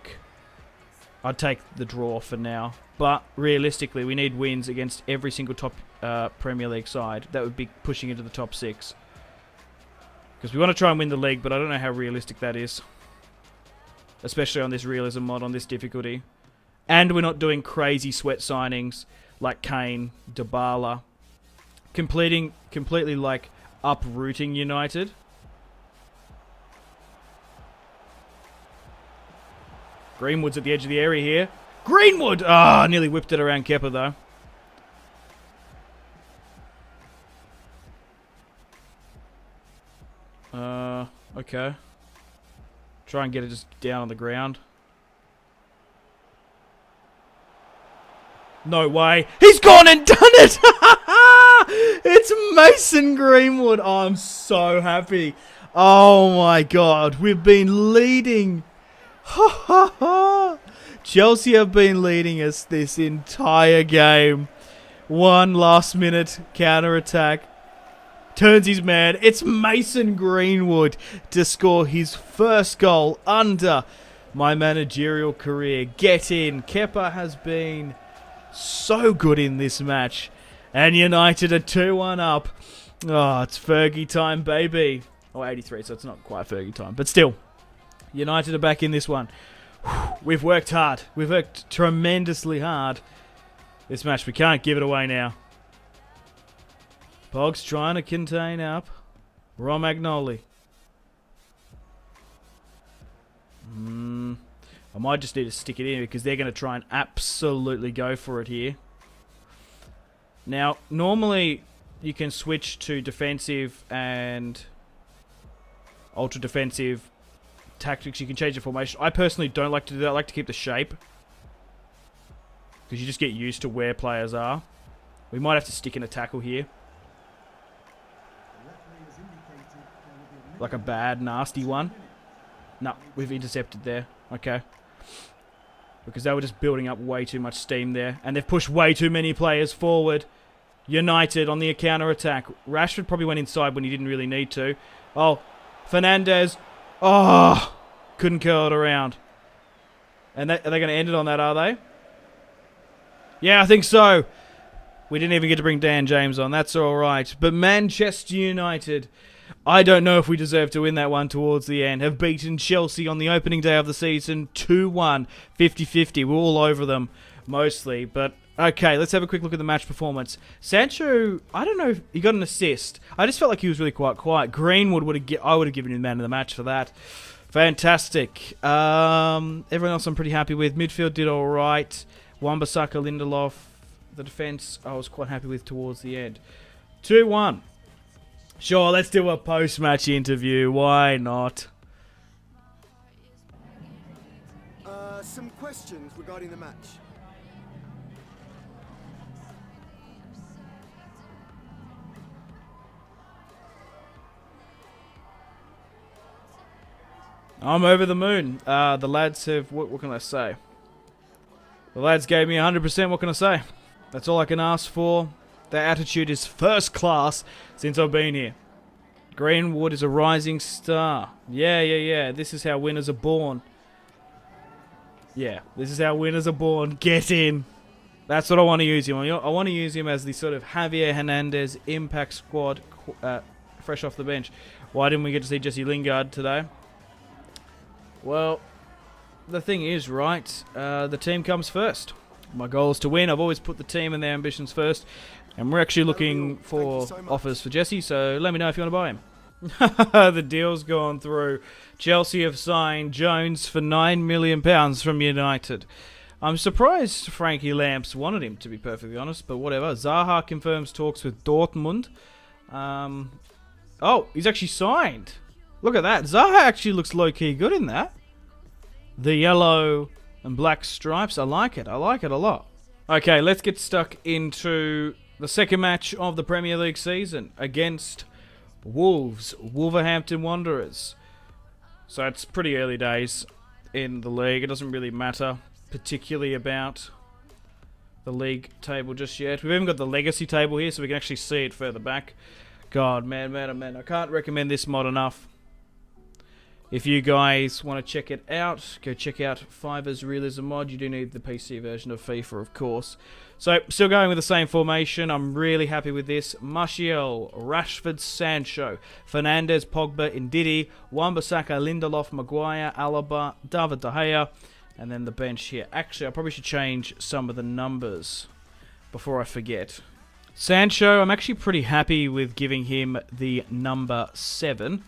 I'd take the draw for now. But realistically, we need wins against every single top Premier League side. That would be pushing into the top 6. Because we want to try and win the league, but I don't know how realistic that is. Especially on this realism mod, on this difficulty. And we're not doing crazy sweat signings like Kane, Dybala. Completely like uprooting United. Greenwood's at the edge of the area here. Greenwood! Ah, nearly whipped it around Kepa though. Okay. Try and get it just down on the ground. No way. He's gone and done it! It's Mason Greenwood. Oh, I'm so happy. Oh my god. We've been leading. Chelsea have been leading us this entire game. One last minute counter-attack. Turns his man. It's Mason Greenwood to score his first goal under my managerial career. Get in. Kepa has been so good in this match. And United are 2-1 up. Oh, it's Fergie time, baby. Oh, 83, so it's not quite Fergie time. But still, United are back in this one. We've worked hard. We've worked tremendously hard. This match, we can't give it away now. Pog's trying to contain up. Romagnoli. I might just need to stick it in because they're going to try and absolutely go for it here. Now, normally you can switch to defensive and ultra defensive tactics. You can change the formation. I personally don't like to do that. I like to keep the shape because you just get used to where players are. We might have to stick in a tackle here. Like a bad, nasty one. No, we've intercepted there. Okay. Because they were just building up way too much steam there. And they've pushed way too many players forward. United on the counter-attack. Rashford probably went inside when he didn't really need to. Oh, Fernandez. Oh, couldn't curl it around. And are they going to end it on that, are they? Yeah, I think so. We didn't even get to bring Dan James on. That's all right. But Manchester United, I don't know if we deserve to win that one towards the end, have beaten Chelsea on the opening day of the season 2-1, 50-50. We're all over them, mostly. But, okay, let's have a quick look at the match performance. Sancho, I don't know if he got an assist. I just felt like he was really quite quiet. Greenwood, I would have given him man of the match for that. Fantastic. Everyone else I'm pretty happy with. Midfield did all right. Wan-Bissaka, Lindelof. The defence I was quite happy with towards the end. 2-1. Sure, let's do a post-match interview. Why not? Some questions regarding the match. I'm over the moon. The lads have... What can I say? The lads gave me 100%. What can I say? That's all I can ask for. Their attitude is first class since I've been here. Greenwood is a rising star. Yeah. This is how winners are born. Yeah, this is how winners are born. Get in. That's what I want to use him on. I want to use him as the sort of Javier Hernandez impact squad, fresh off the bench. Why didn't we get to see Jesse Lingard today? Well, the thing is, right, the team comes first. My goal is to win. I've always put the team and their ambitions first. And we're actually looking for offers for Jesse, so let me know if you want to buy him. The deal's gone through. Chelsea have signed Jones for £9 million from United. I'm surprised Frankie Lamps wanted him, to be perfectly honest, but whatever. Zaha confirms talks with Dortmund. Oh, he's actually signed. Look at that. Zaha actually looks low-key good in that. The yellow and black stripes. I like it. I like it a lot. Okay, let's get stuck into the second match of the Premier League season against Wolves, Wolverhampton Wanderers. So it's pretty early days in the league. It doesn't really matter particularly about the league table just yet. We've even got the legacy table here, so we can actually see it further back. God, man, man, oh man. I can't recommend this mod enough. If you guys want to check it out, go check out Fiverr's Realism mod. You do need the PC version of FIFA, of course. So, still going with the same formation. I'm really happy with this. Martial, Rashford, Sancho, Fernandes, Pogba, Ndidi, Wan-Bissaka, Lindelof, Maguire, Alaba, David De Gea, and then the bench here. Actually, I probably should change some of the numbers before I forget. Sancho, I'm actually pretty happy with giving him the number 7.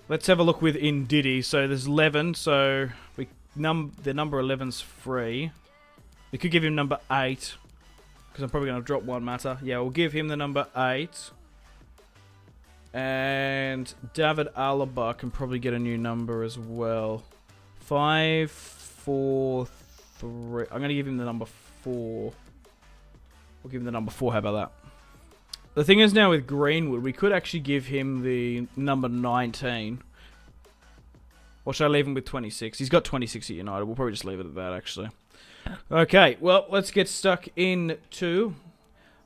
Let's have a look with Ndidi. So there's 11, so the number 11's free. We could give him number 8, because I'm probably going to drop one matter. Yeah, we'll give him the number 8. And David Alaba can probably get a new number as well. 5, 4, 3. I'm going to give him the number 4. We'll give him the number 4. How about that? The thing is now with Greenwood, we could actually give him the number 19. Or should I leave him with 26? He's got 26 at United. We'll probably just leave it at that, actually. Okay, well, let's get stuck into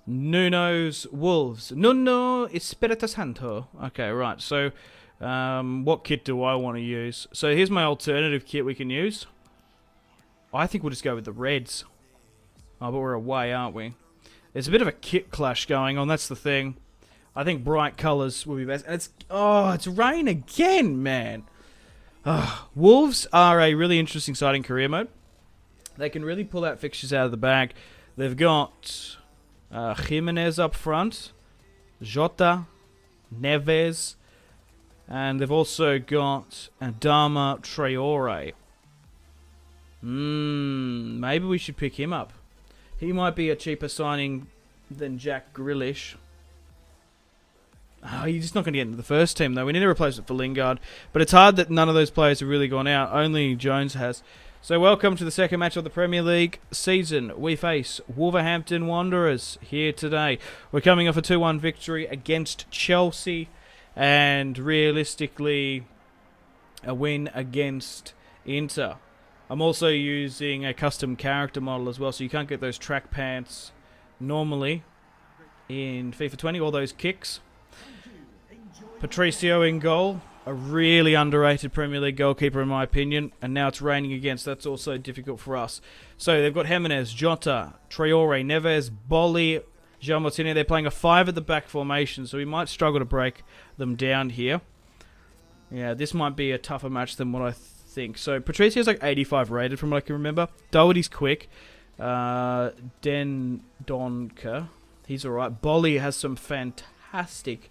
Nuno's Wolves. Nuno Espirito Santo. Okay, right. So, what kit do I want to use? So, here's my alternative kit we can use. I think we'll just go with the Reds. Oh, but we're away, aren't we? There's a bit of a kit clash going on, that's the thing. I think bright colours will be best. And it's rain again, man. Wolves are a really interesting side in career mode. They can really pull out fixtures out of the bag. They've got Jimenez up front, Jota, Neves, and they've also got Adama Traore. Maybe we should pick him up. He might be a cheaper signing than Jack Grealish. Oh, he's just not going to get into the first team, though. We need to replace it for Lingard. But it's hard that none of those players have really gone out. Only Jones has. So welcome to the second match of the Premier League season. We face Wolverhampton Wanderers here today. We're coming off a 2-1 victory against Chelsea. And realistically, a win against Inter. I'm also using a custom character model as well, so you can't get those track pants normally in FIFA 20, all those kicks. Patricio in goal, a really underrated Premier League goalkeeper in my opinion, and now it's raining again, so that's also difficult for us. So they've got Jimenez, Jota, Traore, Neves, Bolly, Jean Martini. They're playing a 5 at the back formation, so we might struggle to break them down here. Yeah, this might be a tougher match than what I think. So Patricio's like 85 rated from what I can remember. Doherty's quick. Dendonka, he's alright. Bolly has some fantastic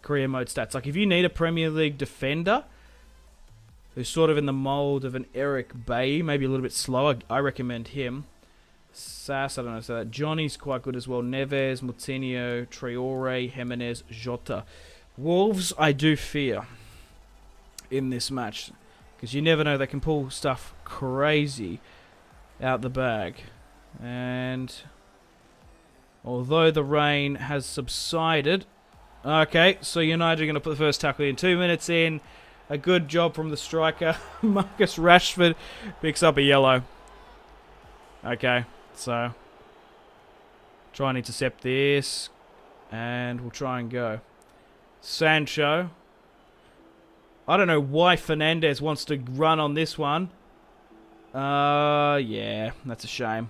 career mode stats. Like if you need a Premier League defender who's sort of in the mould of an Eric Bailly, maybe a little bit slower, I recommend him. Sass, I don't know, so that Johnny's quite good as well. Neves, Moutinho, Traore, Jimenez, Jota. Wolves, I do fear in this match. Because you never know, they can pull stuff crazy out the bag. And although the rain has subsided... Okay, so United are going to put the first tackle in. 2 minutes in. A good job from the striker. Marcus Rashford picks up a yellow. Okay, so... try and intercept this. And we'll try and go. Sancho... I don't know why Fernandes wants to run on this one. Yeah, that's a shame.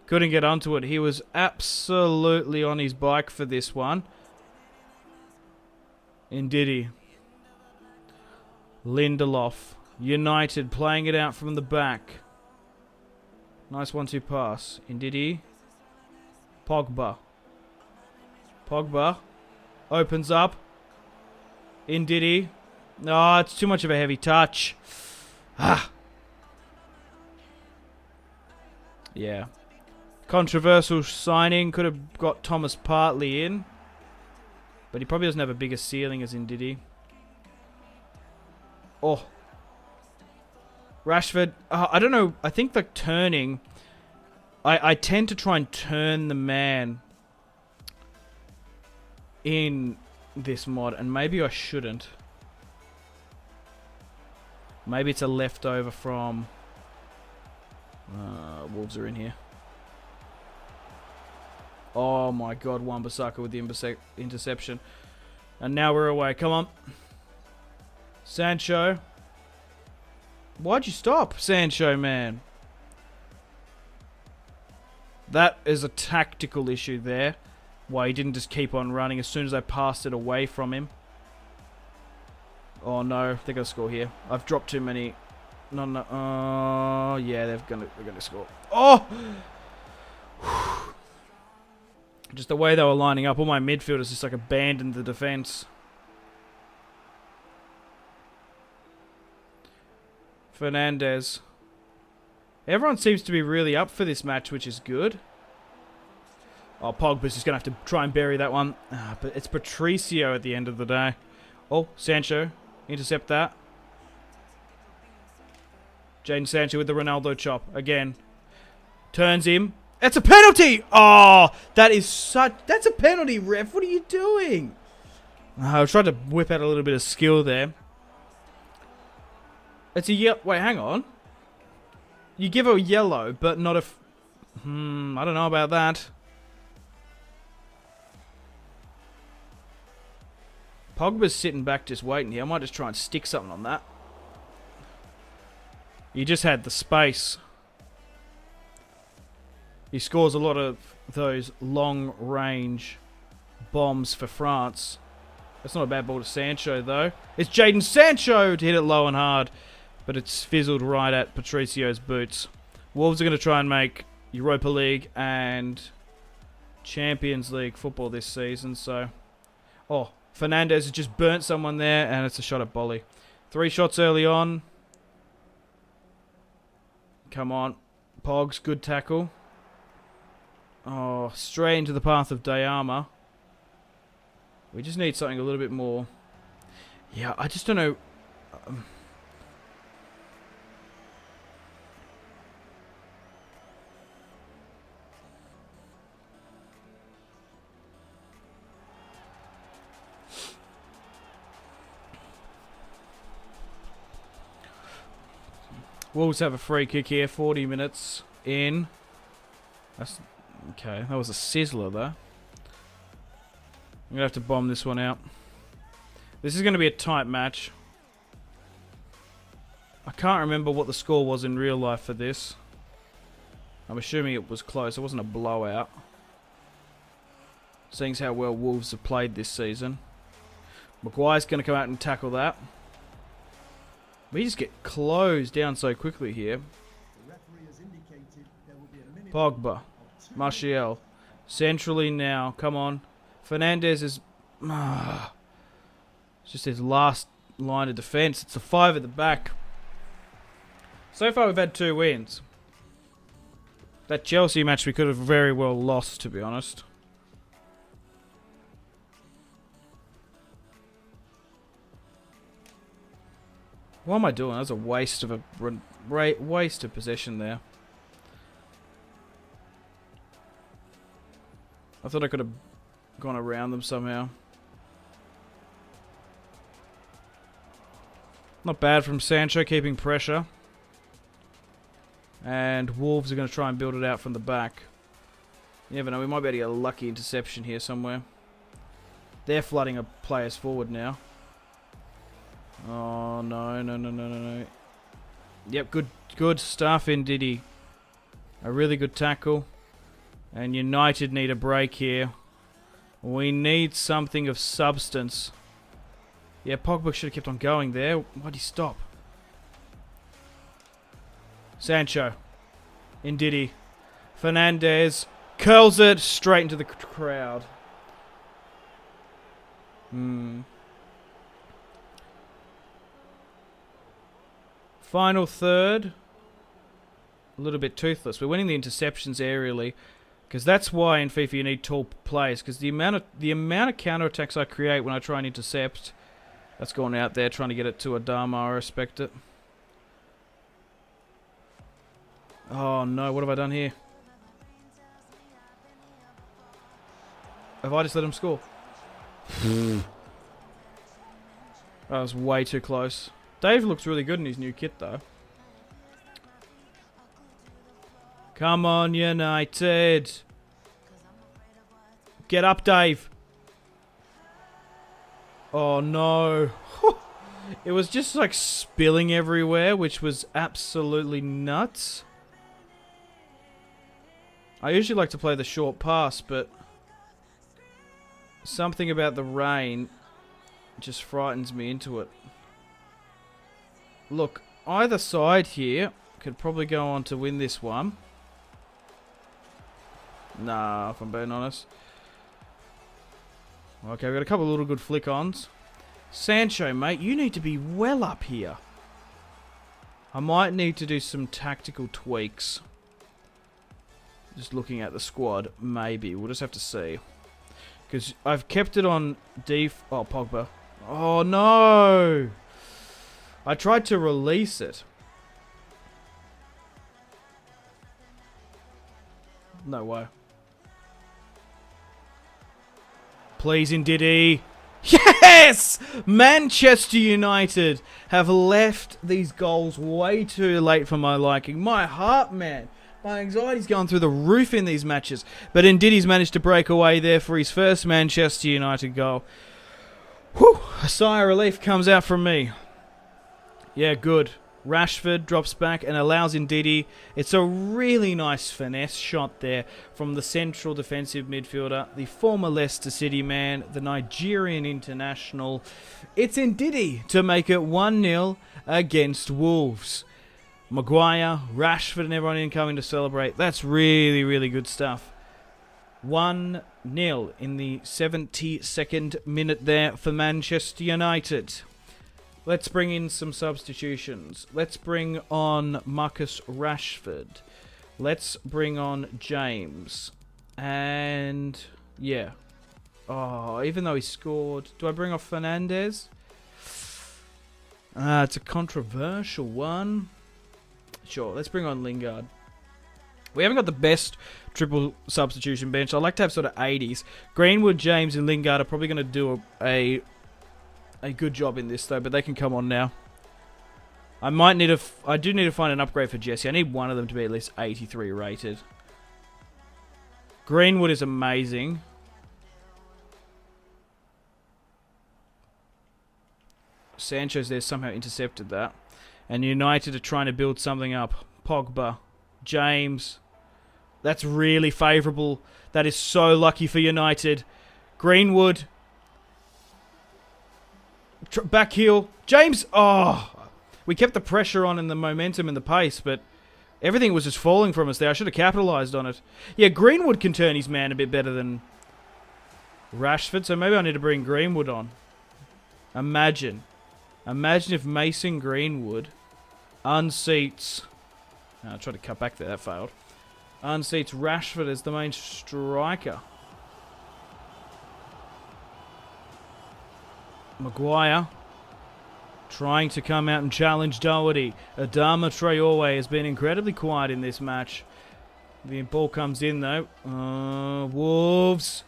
Couldn't get onto it. He was absolutely on his bike for this one. Ndidi. Lindelof. United playing it out from the back. Nice 1-2 pass. Ndidi. Pogba. Pogba. Opens up. Ndidi. No, it's too much of a heavy touch. Yeah. Controversial signing. Could have got Thomas Partey in. But he probably doesn't have a bigger ceiling as Ndidi. Oh. Rashford. I don't know. I think the turning... I tend to try and turn the man in this mod. And maybe I shouldn't. Maybe it's a leftover from Wolves are in here. Oh my god, Wan-Bissaka with the interception. And now we're away. Come on. Sancho. Why'd you stop, Sancho, man? That is a tactical issue there. Why he didn't just keep on running as soon as I passed it away from him. Oh no, they're going to score here. I've dropped too many. No. Oh, yeah, they're going to score. Oh! Just the way they were lining up, all my midfielders just like abandoned the defense. Fernandes. Everyone seems to be really up for this match, which is good. Oh, Pogba's just going to have to try and bury that one. But it's Patricio at the end of the day. Oh, Sancho. Intercept that. Jadon Sancho with the Ronaldo chop. Again. Turns him. That's a penalty! Oh, that's a penalty, ref. What are you doing? I tried to whip out a little bit of skill there. It's a wait, hang on. You give a yellow, but not a... I don't know about that. Pogba's sitting back just waiting here. I might just try and stick something on that. You just had the space. He scores a lot of those long-range bombs for France. That's not a bad ball to Sancho, though. It's Jadon Sancho to hit it low and hard. But it's fizzled right at Patricio's boots. Wolves are going to try and make Europa League and Champions League football this season. So, oh, Fernandes has just burnt someone there, and it's a shot at Bolly. 3 shots early on. Come on. Pogs, good tackle. Oh, straight into the path of Diarma. We just need something a little bit more. Yeah, I just don't know. Wolves have a free kick here, 40 minutes in. That's okay. That was a sizzler, though. I'm going to have to bomb this one out. This is going to be a tight match. I can't remember what the score was in real life for this. I'm assuming it was close. It wasn't a blowout. Seeing as how well Wolves have played this season. Maguire's going to come out and tackle that. We just get closed down so quickly here. Pogba. Martial. Centrally now. Come on. Fernandes is... it's just his last line of defence. It's a 5 at the back. So far we've had 2 wins. That Chelsea match we could have very well lost, to be honest. What am I doing? That was a waste of possession there. I thought I could have gone around them somehow. Not bad from Sancho, keeping pressure. And Wolves are going to try and build it out from the back. You never know, we might be able to get a lucky interception here somewhere. They're flooding players forward now. Oh, no. Yep, good stuff in Diddy. A really good tackle. And United need a break here. We need something of substance. Yeah, Pogba should have kept on going there. Why'd he stop? Sancho. In Diddy. Fernandes curls it straight into the crowd. Final third. A little bit toothless. We're winning the interceptions aerially. Because that's why in FIFA you need tall players. Because the amount of counterattacks I create when I try and intercept, that's going out there trying to get it to Adama. I respect it. Oh no, what have I done here? Have I just let him score? That was way too close. Dave looks really good in his new kit though. Come on, United. Get up, Dave. Oh, no. It was just like spilling everywhere, which was absolutely nuts. I usually like to play the short pass, but something about the rain just frightens me into it. Look, either side here could probably go on to win this one. Nah, if I'm being honest. Okay, we've got a couple of little good flick-ons. Sancho, mate, you need to be well up here. I might need to do some tactical tweaks. Just looking at the squad, maybe. We'll just have to see. Because I've kept it on Oh, Pogba. Oh, no! I tried to release it. No way. Please, Ndidi. Yes! Manchester United have left these goals way too late for my liking. My heart, man. My anxiety's going through the roof in these matches. But Ndidi's managed to break away there for his first Manchester United goal. Whew! A sigh of relief comes out from me. Yeah, good. Rashford drops back and allows Ndidi. It's a really nice finesse shot there from the central defensive midfielder, the former Leicester City man, the Nigerian international. It's Ndidi to make it 1-0 against Wolves. Maguire, Rashford and everyone in coming to celebrate. That's really, really good stuff. 1-0 in the 72nd minute there for Manchester United. Let's bring in some substitutions. Let's bring on Marcus Rashford. Let's bring on James. And, yeah. Oh, even though he scored. Do I bring off Fernandez? It's a controversial one. Sure, let's bring on Lingard. We haven't got the best triple substitution bench. I like to have sort of 80s. Greenwood, James, and Lingard are probably going to do a good job in this, though, but they can come on now. I do need to find an upgrade for Jesse. I need one of them to be at least 83 rated. Greenwood is amazing. Sancho's there somehow intercepted that. And United are trying to build something up. Pogba, James. That's really favourable. That is so lucky for United. Greenwood. Back heel. James. Oh. We kept the pressure on and the momentum and the pace, but everything was just falling from us there. I should have capitalised on it. Yeah, Greenwood can turn his man a bit better than Rashford, so maybe I need to bring Greenwood on. Imagine if Mason Greenwood unseats... I tried to cut back there, that failed. Unseats Rashford as the main striker. Maguire trying to come out and challenge Doherty. Adama Traore has been incredibly quiet in this match. The ball comes in though. Wolves.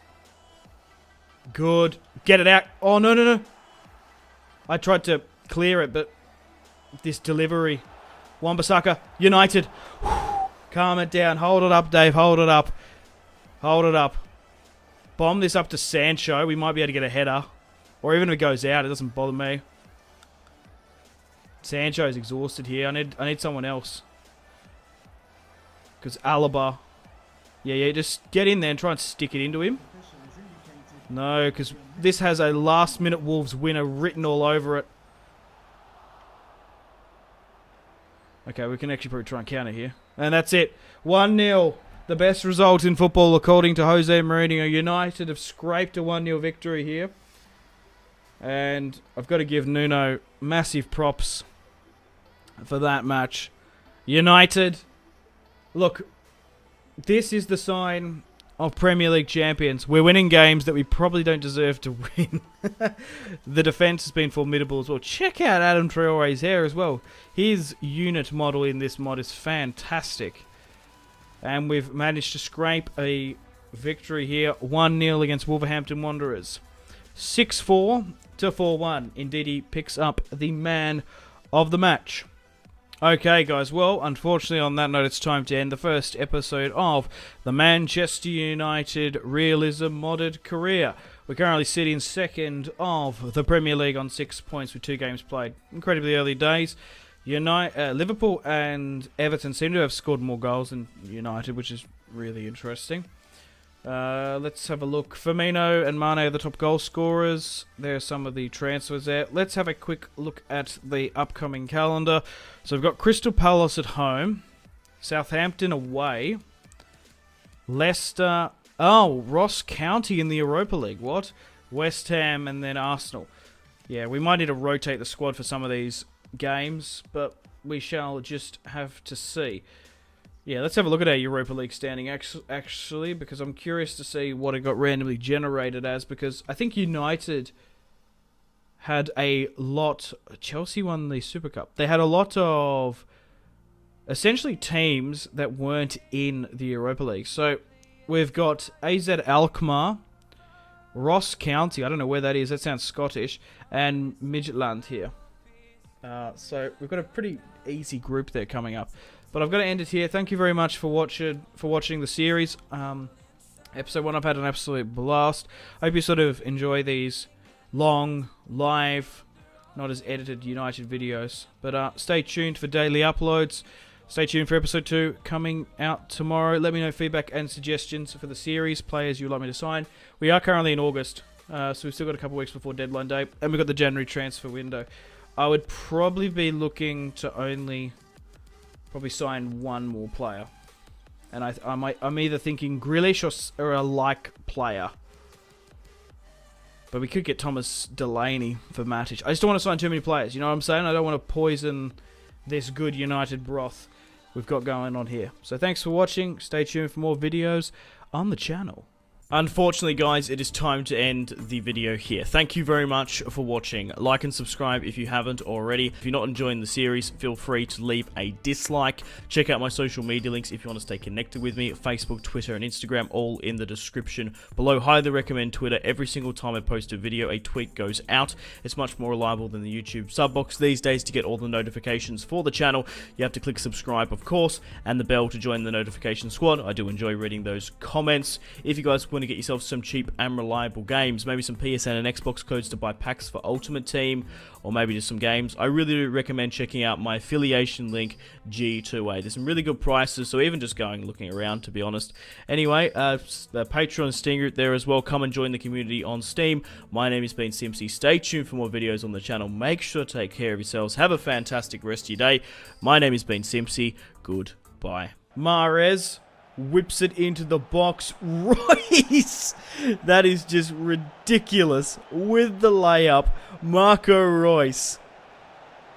Good. Get it out. Oh, no. I tried to clear it, but this delivery. Wan-Bissaka, United. Calm it down. Hold it up, Dave. Hold it up. Hold it up. Bomb this up to Sancho. We might be able to get a header. Or even if it goes out, it doesn't bother me. Sancho's exhausted here. I need someone else. Because Alaba. Yeah, just get in there and try and stick it into him. No, because this has a last-minute Wolves winner written all over it. Okay, we can actually probably try and counter here. And that's it. 1-0. The best result in football according to Jose Mourinho. United have scraped a 1-0 victory here. And I've got to give Nuno massive props for that match. United, look, this is the sign of Premier League champions. We're winning games that we probably don't deserve to win. The defence has been formidable as well. Check out Adam Traore's hair as well. His unit model in this mod is fantastic. And we've managed to scrape a victory here. 1-0 against Wolverhampton Wanderers. 6-4 to 4-1. Indeed, he picks up the man of the match. Okay, guys, well, unfortunately on that note, it's time to end the first episode of the Manchester United Realism modded career. We're currently sitting second of the Premier League on 6 points with 2 games played. Incredibly early days. Liverpool and Everton seem to have scored more goals than United, which is really interesting. Let's have a look. Firmino and Mane are the top goal scorers. There are some of the transfers there. Let's have a quick look at the upcoming calendar. So we've got Crystal Palace at home, Southampton away, Leicester. Oh, Ross County in the Europa League. What? West Ham and then Arsenal. Yeah, we might need to rotate the squad for some of these games, but we shall just have to see. Yeah, let's have a look at our Europa League standing actually, because I'm curious to see what it got randomly generated as, because I think United had a lot... Chelsea won the Super Cup. They had a lot of, essentially, teams that weren't in the Europa League. So, we've got AZ Alkmaar, Ross County, I don't know where that is, that sounds Scottish, and Midtjylland here. So, we've got a pretty easy group there coming up. But I've got to end it here. Thank you very much for watching the series. Episode 1, I've had an absolute blast. I hope you sort of enjoy these long, live, not as edited United videos. But stay tuned for daily uploads. Stay tuned for episode 2 coming out tomorrow. Let me know feedback and suggestions for the series, players you'd like me to sign. We are currently in August, so we've still got a couple weeks before deadline day. And we've got the January transfer window. I would probably be looking to only... probably sign one more player, and I'm either thinking Grealish or a like player, but we could get Thomas Delaney for Matic. I just don't want to sign too many players. You know what I'm saying? I don't want to poison this good United broth we've got going on here. So thanks for watching. Stay tuned for more videos on the channel. Unfortunately, guys, it is time to end the video here. Thank you very much for watching. Like and subscribe if you haven't already. If you're not enjoying the series, feel free to leave a dislike. Check out my social media links if you want to stay connected with me. Facebook, Twitter, and Instagram, all in the description below. Highly recommend Twitter. Every single time I post a video, a tweet goes out. It's much more reliable than the YouTube sub box these days. To get all the notifications for the channel, you have to click subscribe, of course, and the bell to join the notification squad. I do enjoy reading those comments. If you guys want to get yourself some cheap and reliable games, maybe some PSN and Xbox codes to buy packs for Ultimate Team, or maybe just some games, I really do recommend checking out my affiliation link, G2A. There's some really good prices, so even just looking around, to be honest. Anyway, the Patreon Steam group there as well. Come and join the community on Steam. My name has been Simpzy. Stay tuned for more videos on the channel. Make sure to take care of yourselves. Have a fantastic rest of your day. My name has been Simpzy. Goodbye. Mahrez whips it into the box. Royce! That is just ridiculous. With the layup, Marco Reus